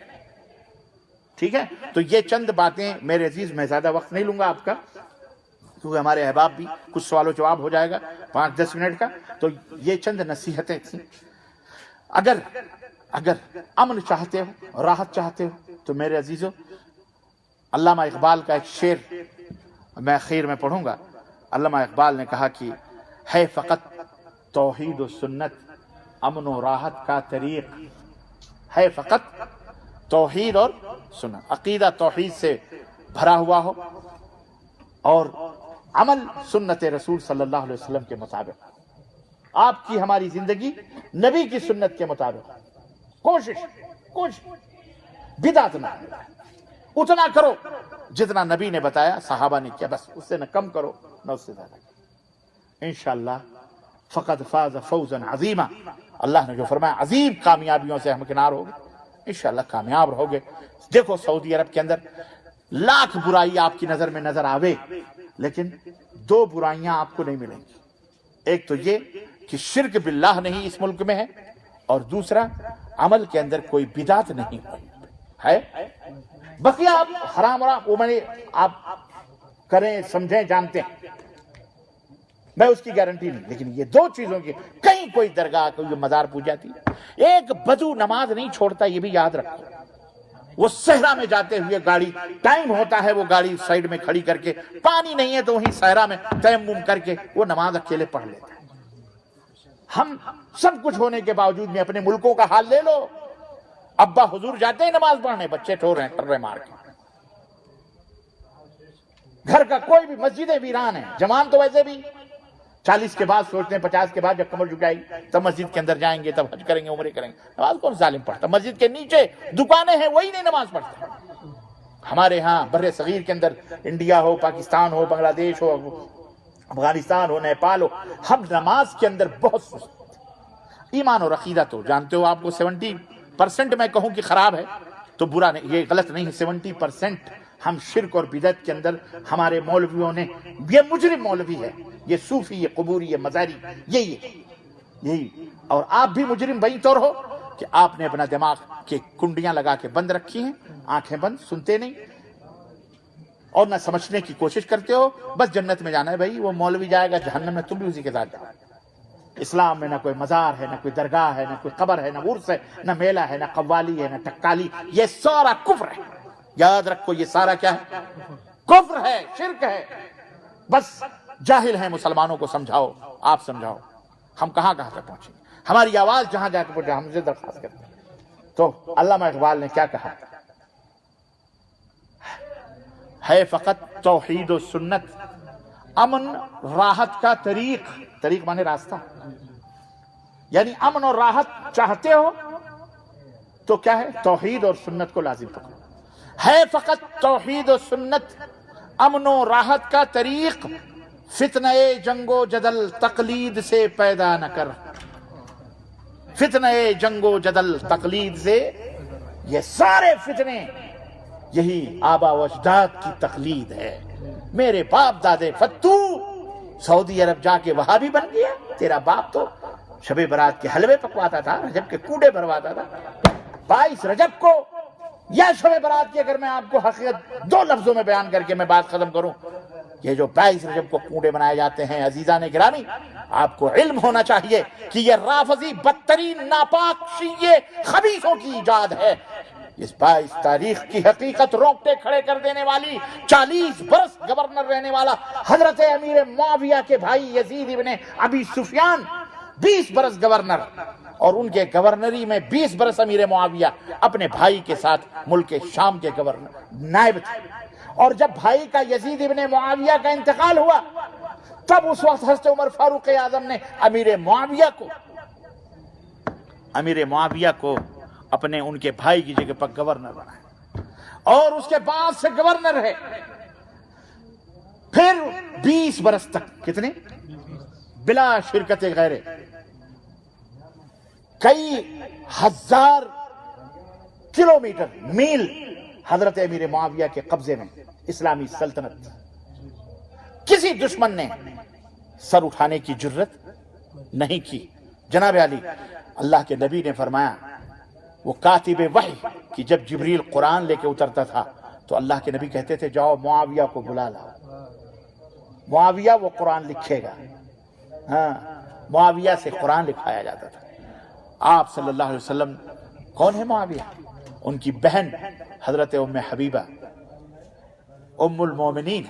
ٹھیک ہے۔ تو یہ چند باتیں میرے عزیز، میں زیادہ وقت نہیں لوں گا آپ کا کیونکہ ہمارے احباب بھی کچھ سوال و جواب ہو جائے گا 5-10 منٹ کا، تو یہ چند نصیحتیں تھیں۔ اگر امن چاہتے ہو، راحت چاہتے ہو، تو میرے عزیزو علامہ اقبال کا ایک شعر میں اخیر میں پڑھوں گا۔ علامہ اقبال نے کہا کہ ہے فقط توحید و سنت امن و راحت کا طریق، ہے فقط توحید اور سنت، عقیدہ توحید سے بھرا ہوا ہو اور عمل سنت رسول صلی اللہ علیہ وسلم کے مطابق، آپ کی ہماری زندگی نبی کی سنت کے مطابق، کوشش بدعت نہ اتنا کرو جتنا نبی نے بتایا، صحابہ نے کیا، بس اس سے نہ کم کرو نہ اس سے زیادہ کرو۔ انشاءاللہ فقد فاز فوزا عظیما، اللہ نے جو فرمایا عظیم کامیابیوں سے ہم کنار ہوگے، انشاءاللہ کامیاب رہو گے۔ دیکھو سعودی عرب کے اندر لاکھ برائی آپ کی نظر میں نظر آوے، لیکن 2 برائیاں آپ کو نہیں ملیں گی۔ ایک تو یہ کہ شرک باللہ نہیں اس ملک میں ہے، اور دوسرا عمل کے اندر کوئی بدعت نہیں ہے. بقیہ آپ حرام اور وہ میں آپ کریں سمجھیں جانتے ہیں، میں اس کی گارنٹی نہیں، لیکن یہ دو چیزوں کی کہیں کوئی درگاہ کوئی مزار پوجاتی ہے. ایک بدو نماز نہیں چھوڑتا، یہ بھی یاد رکھو. وہ صحرا میں جاتے ہوئے گاڑی ٹائم ہوتا ہے، وہ گاڑی سائیڈ میں کھڑی کر کے، پانی نہیں ہے تو وہیں صحرا میں تیمم کر کے وہ نماز اکیلے پڑھ لیتا ہے. ہم سب کچھ ہونے کے باوجود میں اپنے ملکوں کا حال لے لو. ابا حضور جاتے ہیں نماز پڑھنے، بچے ٹھو رہے ہیں ٹرے مار کے. گھر کا کوئی بھی مسجدیں ویران ہیں. جوان تو ویسے بھی 40 کے بعد سوچتے ہیں 50 کے بعد جب کمر جھکائی تب مسجد کے اندر جائیں گے، تب حج کریں گے، عمرے کریں گے. نماز کون ظالم پڑھتا؟ مسجد کے نیچے دکانیں ہیں وہی نہیں نماز پڑھتا. ہمارے ہاں بر صغیر کے اندر، انڈیا ہو، پاکستان ہو، بنگلہ دیش ہو، افغانستان ہو، نیپال ہو، ہم نماز کے اندر بہت سست. ایمان اور عقیدہ تو جانتے ہو، آپ کو 70% میں کہوں کہ خراب ہے تو برا نہیں، یہ غلط نہیں. 70% ہم شرک اور بدعت کے اندر ہمارے مولویوں نے، یہ مجرم مولوی ہے، یہ صوفی، یہ قبوری، یہ مزاری، یہی. اور آپ بھی مجرم بئی طور ہو کہ آپ نے اپنا دماغ کے کنڈیاں لگا کے بند رکھی ہیں، آنکھیں بند، سنتے نہیں اور نہ سمجھنے کی کوشش کرتے ہو. بس جنت میں جانا ہے بھائی، وہ مولوی جائے گا جہنم میں، تم بھی اسی کے ساتھ جاؤ. اسلام میں نہ کوئی مزار ہے، نہ کوئی درگاہ ہے، نہ کوئی قبر ہے، نہ عرس ہے، نہ میلہ ہے، نہ قوالی ہے، نہ ٹکالی. یہ سارا کفر ہے. یاد رکھو، یہ سارا کیا ہے؟ کفر ہے، شرک ہے. بس جاہل ہیں مسلمانوں کو سمجھاؤ، آپ سمجھاؤ. ہم کہاں تک پہنچیں؟ ہماری آواز جہاں جا کے پہنچے، ہم سے درخواست کرتے ہیں. تو علامہ اقبال نے کیا کہا ہے؟ فقط توحید و سنت، امن راحت کا طریق مانے راستہ. یعنی امن اور راحت چاہتے ہو تو کیا ہے؟ توحید اور سنت کو لازم پکڑو. ہے فقط توحید و سنت امن و راحت کا طریق، فتنہ جنگ و جدل تقلید سے پیدا نہ کر. فتنہ جنگ و جدل تقلید سے، یہ سارے فتنے یہی آبا و اجداد کی تقلید ہے. میرے باپ دادے فتو سعودی عرب جا کے وہابی بن گیا، تیرا باپ تو شب برات کے حلوے پکواتا تھا، رجب کے کوڑے بھرواتا تھا. 22 رجب کو یا شب برات کی اگر میں آپ کو حقیقت 2 لفظوں میں بیان کر کے میں بات ختم کروں، یہ جو 22 رجب کو کوڑے بنائے جاتے ہیں، عزیزان گرامی آپ کو علم ہونا چاہیے کہ یہ رافضی بدترین ناپاک شیعہ خبیثوں کی ایجاد ہے. اس 22 تاریخ کی حقیقت روکتے کھڑے کر دینے والی، 40 برس گورنر رہنے والا حضرت امیر معاویہ کے بھائی یزید ابن ابی سفیان 20 برس گورنر، اور ان کے گورنری میں 20 برس امیر معاویہ اپنے بھائی کے ساتھ ملک شام کے گورنر نائب تھے. اور جب بھائی کا یزید ابن معاویہ کا انتقال ہوا، تب اس وقت حضرت عمر فاروق اعظم نے امیر معاویہ کو اپنے ان کے بھائی کی جگہ پر گورنر بنایا، اور اس کے بعد سے گورنر ہے. پھر 20 برس تک کتنے؟ بلا شرکت غیرے کئی ہزار کلومیٹر میل حضرت امیر معاویہ کے قبضے میں اسلامی سلطنت. کسی دشمن نے سر اٹھانے کی جرت نہیں کی. جناب علی، اللہ کے نبی نے فرمایا، وہ کاتب وحی کہ جب جبریل قرآن لے کے اترتا تھا تو اللہ کے نبی کہتے تھے جاؤ معاویہ کو بلا لاؤ، معاویہ وہ قرآن لکھے گا. ہاں، معاویہ سے قرآن لکھایا جاتا تھا. آپ صلی اللہ علیہ وسلم کون ہے معاویہ؟ ان کی بہن حضرت ام حبیبہ ام المومنین،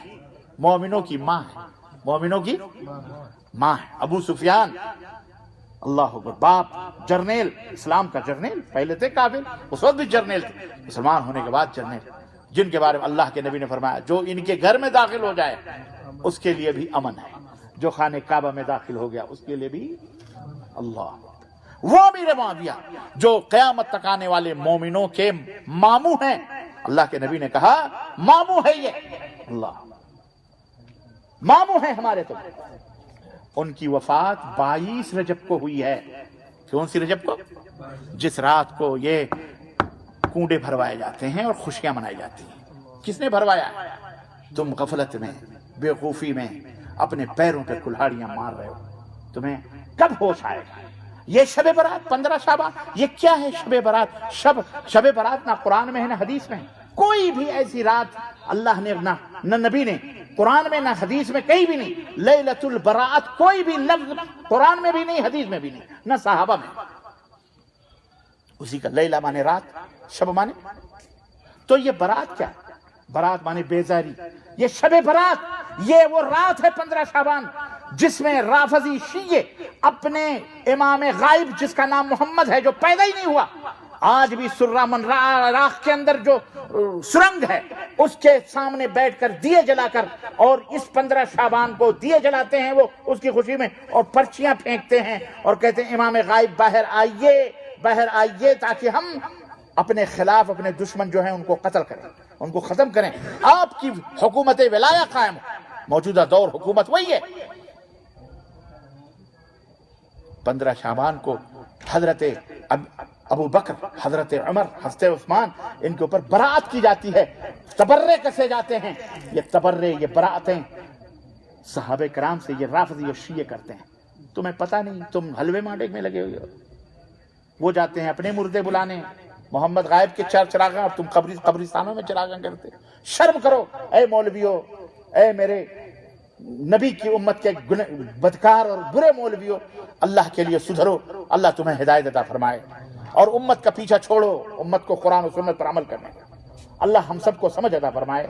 مومنوں کی ماں ہے، مومنوں کی ماں ہے. ابو سفیان، اللہ اکبر، باپ جرنیل، اسلام کا جرنیل، پہلے تھے کافر، اس وقت بھی جرنیل تھے، مسلمان ہونے کے بعد جرنیل، جن کے بارے میں اللہ کے نبی نے فرمایا جو ان کے گھر میں داخل ہو جائے اس کے لیے بھی امن ہے، جو خانہ کعبہ میں داخل ہو گیا اس کے لیے بھی اللہ. وہ امیر معاویہ جو قیامت تک آنے والے مومنوں کے ماموں ہیں، اللہ کے نبی نے کہا ماموں ہے یہ، اللہ ماموں ہیں ہمارے. تو ان کی وفات 22 رجب کو ہوئی ہے. کون سی رجب کو؟ جس رات کو یہ کنڈے بھروائے جاتے ہیں اور خوشیاں منائی جاتی ہیں. کس نے بھروایا؟ تم غفلت میں، بے وقوفی میں اپنے پیروں پہ کلہاڑیاں مار رہے ہو. تمہیں کب ہوش آئے گا؟ یہ شب برات 15 شعبان یہ کیا ہے؟ شب برات، شب برات نہ قرآن میں ہے نہ حدیث میں ہے۔ کوئی بھی ایسی رات اللہ نے نہ نبی نے قرآن میں نہ حدیث میں کہیں بھی نہیں۔ لیلۃ البراءت کوئی بھی لفظ قرآن میں بھی نہیں، حدیث میں بھی نہیں، نہ صحابہ میں۔ اسی کا لیلہ مانے رات، شب مانے، تو یہ برات کیا؟ برات مانے بیزاری۔ یہ شب برات یہ وہ رات ہے 15 شعبان جس میں رافضی شیعہ اپنے امام غائب جس کا نام محمد ہے، جو پیدا ہی نہیں ہوا، آج بھی سرہ من راخ کے اندر جو سرنگ ہے اس کے سامنے بیٹھ کر دیے جلا کر، اور اس 15 شعبان کو دیے جلاتے ہیں وہ اس کی خوشی میں، اور پرچیاں پھینکتے ہیں اور کہتے ہیں امام غائب باہر آئیے تاکہ ہم اپنے خلاف اپنے دشمن جو ہیں ان کو قتل کریں، ان کو ختم کریں، آپ کی حکومت ولایہ قائم ہو۔ موجودہ دور حکومت وہی ہے۔ 15 شعبان کو حضرت ابو بکر، حضرت عمر، حضرت عثمان، ان کے اوپر برات کی جاتی ہے، تبرے کسے جاتے ہیں۔ یہ تبرے، یہ براتیں صحابہ کرام سے یہ رافضی اور شیعہ کرتے ہیں۔ تمہیں پتہ نہیں، تم حلوے مانڈے میں لگے ہوئے ہو۔ وہ جاتے ہیں اپنے مردے بلانے، محمد غائب کے چراغاں، اور تم قبرستانوں میں چراغاں کرتے۔ شرم کرو اے مولویو، اے میرے نبی کی امت کے بدکار اور برے مولویو، اللہ کے لیے سدھرو، اللہ تمہیں ہدایت عطا فرمائے، اور امت کا پیچھا چھوڑو، امت کو قرآن و سنت پر عمل کرنے کا۔ اللہ ہم سب کو سمجھ عطا فرمائے،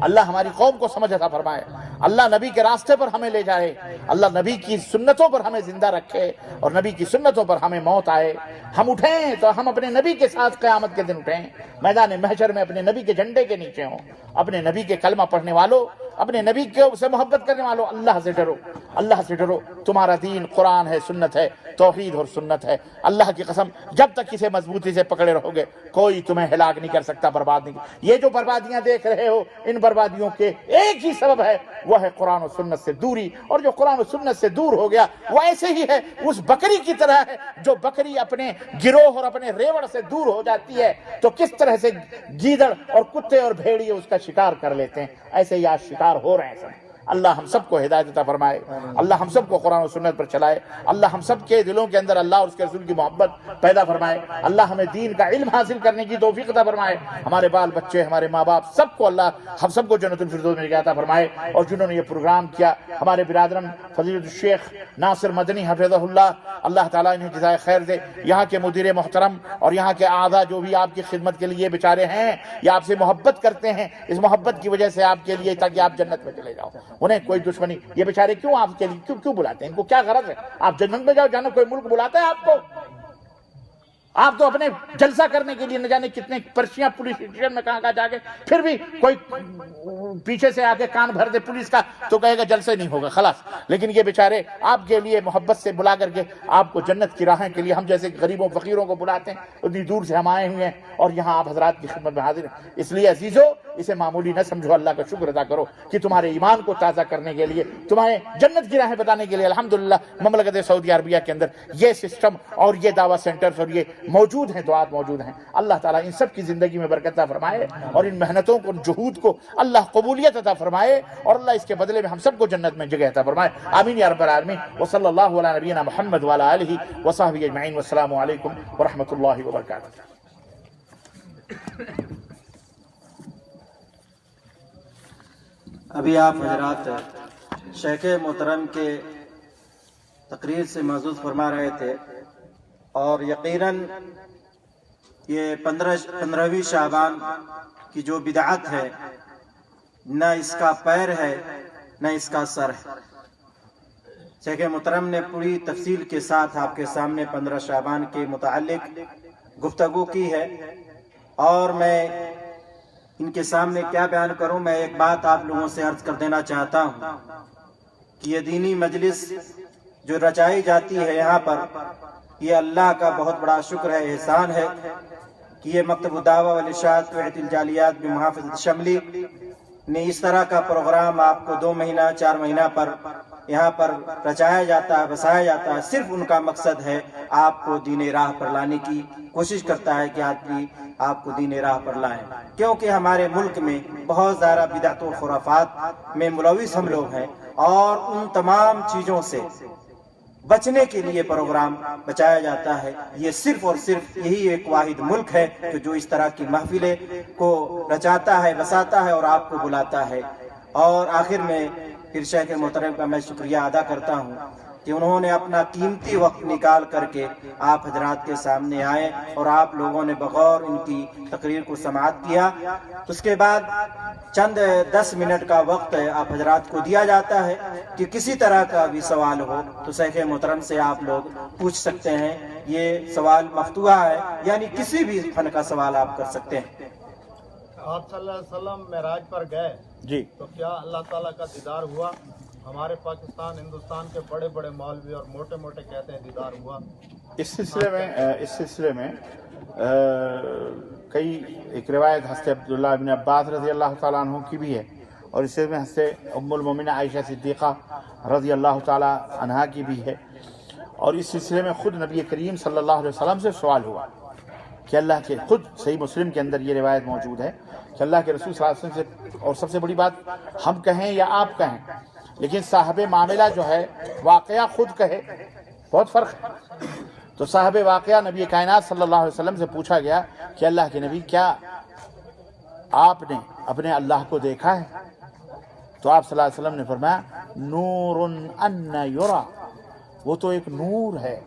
اللہ ہماری قوم کو سمجھ عطا فرمائے، اللہ نبی کے راستے پر ہمیں لے جائے، اللہ نبی کی سنتوں پر ہمیں زندہ رکھے، اور نبی کی سنتوں پر ہمیں موت آئے، ہم اٹھیں تو ہم اپنے نبی کے ساتھ قیامت کے دن اٹھیں، میدان محشر میں اپنے نبی کے جھنڈے کے نیچے ہوں۔ اپنے نبی کے کلمہ پڑھنے والوں، اپنے نبی سے محبت کرنے والوں، اللہ سے ڈرو، اللہ سے ڈرو۔ تمہارا دین قرآن ہے، سنت ہے، توحید اور سنت ہے۔ اللہ کی قسم جب تک اسے مضبوطی سے پکڑے رہو گے کوئی تمہیں ہلاک نہیں کر سکتا، برباد نہیں۔ یہ جو بربادیاں دیکھ رہے ہو، ان بربادیوں کے ایک ہی سبب ہے، وہ ہے قرآن و سنت سے دوری، اور جو قرآن و سنت سے دور ہو گیا وہ ایسے ہی ہے، اس بکری کی طرح ہے جو بکری اپنے گروہ اور اپنے ریوڑ سے دور ہو جاتی ہے تو کس طرح سے گیدڑ اور کتے اور بھیڑیے اس کا شکار کر لیتے ہیں، ایسے ہی آج شکار ہو رہے ہیں سب۔ اللہ ہم سب کو ہدایت عطا فرمائے، اللہ ہم سب کو قرآن و سنت پر چلائے، اللہ ہم سب کے دلوں کے اندر اللہ اور اس کے رسول کی محبت پیدا فرمائے، اللہ ہمیں دین کا علم حاصل کرنے کی توفیق عطا فرمائے، ہمارے بال بچے، ہمارے ماں باپ سب کو اللہ ہم سب کو جنت الفردوس میں جگہ عطا فرمائے، اور جنہوں نے یہ پروگرام کیا ہمارے برادران فضیلت الشیخ ناصر مدنی حفظہ اللہ، اللہ تعالیٰ انہیں جزائے خیر دے، یہاں کے مدیر محترم اور یہاں کے اعضاء جو بھی آپ کی خدمت کے لیے بیچارے ہیں، یہ آپ سے محبت کرتے ہیں، اس محبت کی وجہ سے آپ کے لیے تاکہ آپ جنت میں چلے جاؤ، انہیں کوئی دشمنی، یہ بیچارے کیوں آپ کے لیے کیوں بلاتے ہیں؟ ان کو کیا غرض ہے؟ آپ جنت میں جاؤ، جانا کوئی ملک بلاتا ہے آپ کو؟ آپ تو اپنے جلسہ کرنے کے لیے نہ جانے کتنے پرچیاں پولیس اسٹیشن میں کہاں جا کے، پھر بھی کوئی پیچھے سے آ کے کان بھر دے پولیس کا تو کہے گا جلسے نہیں ہوگا خلاص، لیکن یہ بیچارے آپ کے لیے محبت سے بلا کر کے آپ کو جنت کی راہیں کے لیے، ہم جیسے غریبوں فقیروں کو بلاتے ہیں اتنی دور سے ہم آئے ہوئے ہیں اور یہاں آپ حضرات کی خدمت میں حاضر ہیں۔ اس لیے عزیزو اسے معمولی نہ سمجھو، اللہ کا شکر ادا کرو کہ تمہارے ایمان کو تازہ کرنے کے لیے، تمہارے جنت کی راہیں بتانے کے لیے الحمدللہ مملکت سعودی عربیہ کے اندر یہ سسٹم اور یہ دعویٰ سینٹرز اور یہ موجود ہیں، دعات موجود ہیں۔ اللہ تعالیٰ ان سب کی زندگی میں برکت عطا فرمائے اور ان محنتوں کو، جہود کو اللہ قبولیت عطا فرمائے، اور اللہ اس کے بدلے میں ہم سب کو جنت میں جگہ عطا فرمائے، آمین یا رب العالمین۔ وصلی اللہ علی نبینا محمد وعلی آلہ وصحبہ اجمعین، والسلام علیکم ورحمۃ اللہ وبرکاتہ۔ ابھی آپ حضرات شیخ محترم کے تقریر سے محظوظ فرما رہے تھے، اور یقیناً یہ 15ویں شعبان کی جو بدعت ہے، نہ اس کا پیر ہے نہ اس کا سر ہے۔ شیخ محترم نے پوری تفصیل کے ساتھ آپ کے سامنے 15 شعبان کے متعلق گفتگو کی ہے، اور میں ان کے سامنے کیا بیان کروں؟ میں ایک بات آپ لوگوں سے عرض کر دینا چاہتا ہوں کہ یہ دینی مجلس جو رچائی جاتی ہے یہاں پر، یہ اللہ کا بہت بڑا شکر ہے، احسان ہے کہ یہ مکتب الدعوہ والارشاد وحدۃ الجالیات بمحافظۃ شملی نے اس طرح کا پروگرام آپ کو 2 مہینہ 4 مہینہ پر یہاں پر رچایا جاتا ہے، بسایا جاتا ہے۔ صرف ان کا مقصد ہے آپ کو دین راہ پر لانے کی کوشش کرتا ہے کہ آپ کو دین راہ پر لائیں، کیونکہ ہمارے ملک میں بہت زیادہ بدعت و خرافات میں ملوث ہم لوگ ہیں، اور ان تمام چیزوں سے بچنے کے لیے پروگرام بچایا جاتا ہے. یہ صرف اور صرف یہی ایک واحد ملک ہے کہ جو اس طرح کی محفلیں کو رچاتا ہے, بساتا ہے اور آپ کو بلاتا ہے. اور آخر میں پھر شیخ محترم کا میں شکریہ ادا کرتا ہوں کہ انہوں نے اپنا قیمتی وقت نکال کر کے آپ حضرات کے سامنے آئے اور آپ لوگوں نے بغور ان کی تقریر کو سماعت کیا. اس کے بعد چند 10 منٹ کا وقت آپ حضرات کو دیا جاتا ہے کہ کسی طرح کا بھی سوال ہو تو شیخ محترم سے آپ لوگ پوچھ سکتے ہیں. یہ سوال مفتوحہ ہے, یعنی کسی بھی فن کا سوال آپ کر سکتے ہیں. آپ صلی اللہ علیہ وسلم معراج پر گئے جی, تو کیا اللہ تعالیٰ کا دیدار ہوا؟ ہمارے پاکستان ہندوستان کے بڑے بڑے مولوی اور موٹے موٹے کہتے ہیں دیدار ہوا. اس سلسلے میں کئی ایک روایت حضرت عبداللہ بن عباس رضی اللہ تعالیٰ عنہ کی بھی ہے, اور اس میں حضرت ام المومنین عائشہ صدیقہ رضی اللہ تعالیٰ عنہا کی بھی ہے. اور اس سلسلے میں خود نبی کریم صلی اللہ علیہ وسلم سے سوال ہوا کہ اللہ کے, خود صحیح مسلم کے اندر یہ روایت موجود ہے کہ اللہ کے رسول صلی اللہ علیہ وسلم سے, اور سب سے بڑی بات ہم کہیں یا آپ کہیں, لیکن صاحب معاملہ جو ہے واقعہ خود کہے, بہت فرق ہے. تو صاحب واقعہ نبی کائنات صلی اللہ علیہ وسلم سے پوچھا گیا کہ اللہ کے نبی کیا آپ نے اپنے اللہ کو دیکھا ہے؟ تو آپ صلی اللہ علیہ وسلم نے فرمایا نور ان یرا, وہ تو ایک نور ہے,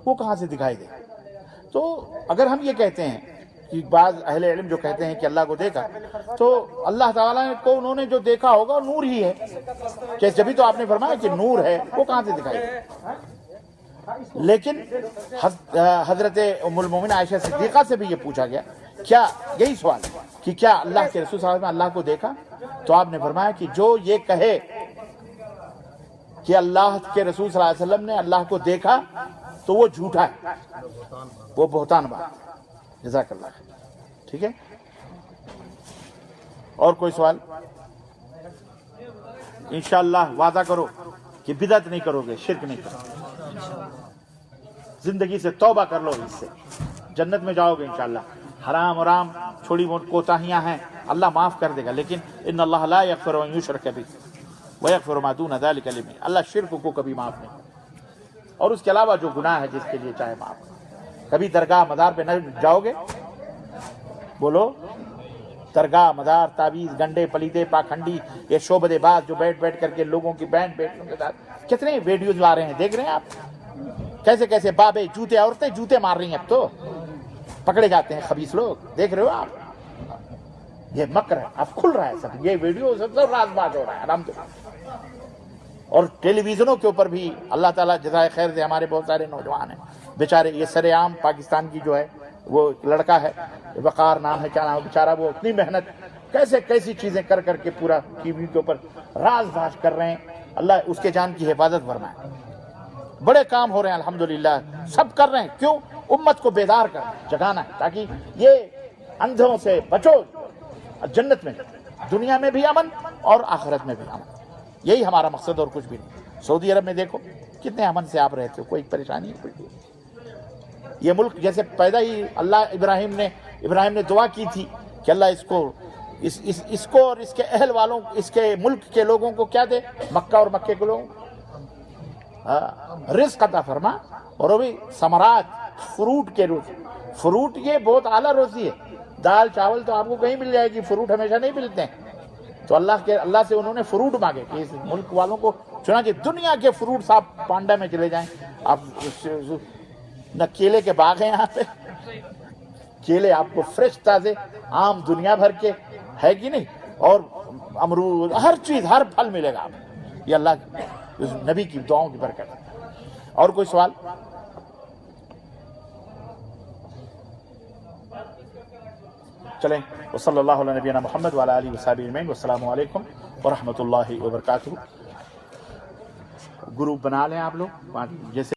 وہ کہاں سے دکھائی دے. تو اگر ہم یہ کہتے ہیں کہ بعض اہل علم جو کہتے ہیں کہ اللہ کو دیکھا, تو اللہ تعالیٰ کو انہوں نے جو دیکھا ہوگا وہ نور ہی ہے, کہ جبھی تو آپ نے فرمایا کہ نور ہے, وہ کہاں سے دکھائی دے. لیکن حضرت ام المومنین عائشہ صدیقہ سے بھی یہ پوچھا گیا, کیا یہی سوال کہ کیا اللہ کے رسول صلی اللہ علیہ وسلم اللہ کو دیکھا؟ تو آپ نے فرمایا کہ جو یہ کہے کہ اللہ کے رسول صلی اللہ علیہ وسلم نے اللہ کو دیکھا تو وہ جھوٹا ہے, وہ بہتان بات. جزاک اللہ خیر. ٹھیک ہے, اور کوئی سوال؟ انشاءاللہ وعدہ کرو کہ بدعت نہیں کرو گے, شرک نہیں کرو گے, زندگی سے توبہ کر لو, اس سے جنت میں جاؤ گے انشاءاللہ. حرام ورام چھوڑی موٹ کوتاہیاں ہیں, اللہ معاف کر دے گا, لیکن ان اللہ لا یغفر ان یشرک بہ ویغفر ما دون ذلک لمن, اللہ شرک کو کبھی معاف نہیں, اور اس کے علاوہ جو گناہ ہے جس کے لیے چاہے معاف. کبھی درگاہ مدار پہ نہ جاؤ گے؟ بولو, درگاہ مدار, تعویذ, گنڈے, پلیتے, پاکھنڈی, یہ شعبدے باز جو بیٹھ بیٹھ کر کے لوگوں کی بینڈ بیٹھوں کے ساتھ کتنے ویڈیوز لا رہے ہیں, دیکھ رہے ہیں آپ کیسے کیسے بابے جوتے, عورتیں جوتے مار رہی ہیں, اب تو پکڑے جاتے ہیں خبیث لوگ, دیکھ رہے ہو آپ. یہ مکر ہے, اب کھل رہا ہے سب, یہ ویڈیو سب راز باز ہو رہا ہے الحمدللہ. اور ٹیلی ویژنوں کے اوپر بھی اللہ تعالیٰ جزائے خیر دے, ہمارے بہت سارے نوجوان ہیں بیچارے, یہ سر عام پاکستان کی جو ہے وہ لڑکا ہے, وقار نام ہے, کیا نام ہے بیچارہ, وہ اتنی محنت کیسے کیسی چیزیں کر کر کے پورا ٹی وی کے اوپر راز باز کر رہے ہیں. اللہ اس کے جان کی حفاظت فرمائے. بڑے کام ہو رہے ہیں الحمدللہ, سب کر رہے ہیں. کیوں؟ امت کو بیدار کرنا, جگانا ہے, تاکہ یہ اندھوں سے بچو, جنت میں, دنیا میں بھی امن اور آخرت میں بھی امن. یہی ہمارا مقصد اور کچھ بھی نہیں. سعودی عرب میں دیکھو کتنے امن سے آپ رہتے ہو, کوئی پریشانی نہیں. یہ ملک جیسے پیدا ہی اللہ ابراہیم نے دعا کی تھی کہ اللہ اس کو اور اس کے اہل والوں, اس کے ملک کے لوگوں کو کیا دے, مکہ اور مکے کے لوگوں رزق عطا فرما, اور وہ بھی ثمرات, فروٹ کے روزی. فروٹ یہ بہت اعلیٰ روزی ہے, دال چاول تو آپ کو کہیں مل جائے گی, فروٹ ہمیشہ نہیں ملتے ہیں. تو اللہ سے انہوں نے فروٹ مانگے کہ اس ملک والوں کو, چنانچہ دنیا کے فروٹس آپ پانڈا میں چلے جائیں, آپ نہ کیلے کے باغ ہیں یہاں پہ, کیلے آپ کو فریش تازے, آم دنیا بھر کے ہے کہ نہیں, اور امرود, ہر چیز, ہر پھل ملے گا آپ. یہ اللہ اس نبی کی دعاؤں کی برکت ہے. اور کوئی سوال؟ چلیں, وصلی اللہ علی نبینا محمد وعلی آلہ وصحبہ اجمعین, والسلام علیکم ورحمۃ اللہ وبرکاتہ. گروپ بنا لیں آپ لوگ, جیسے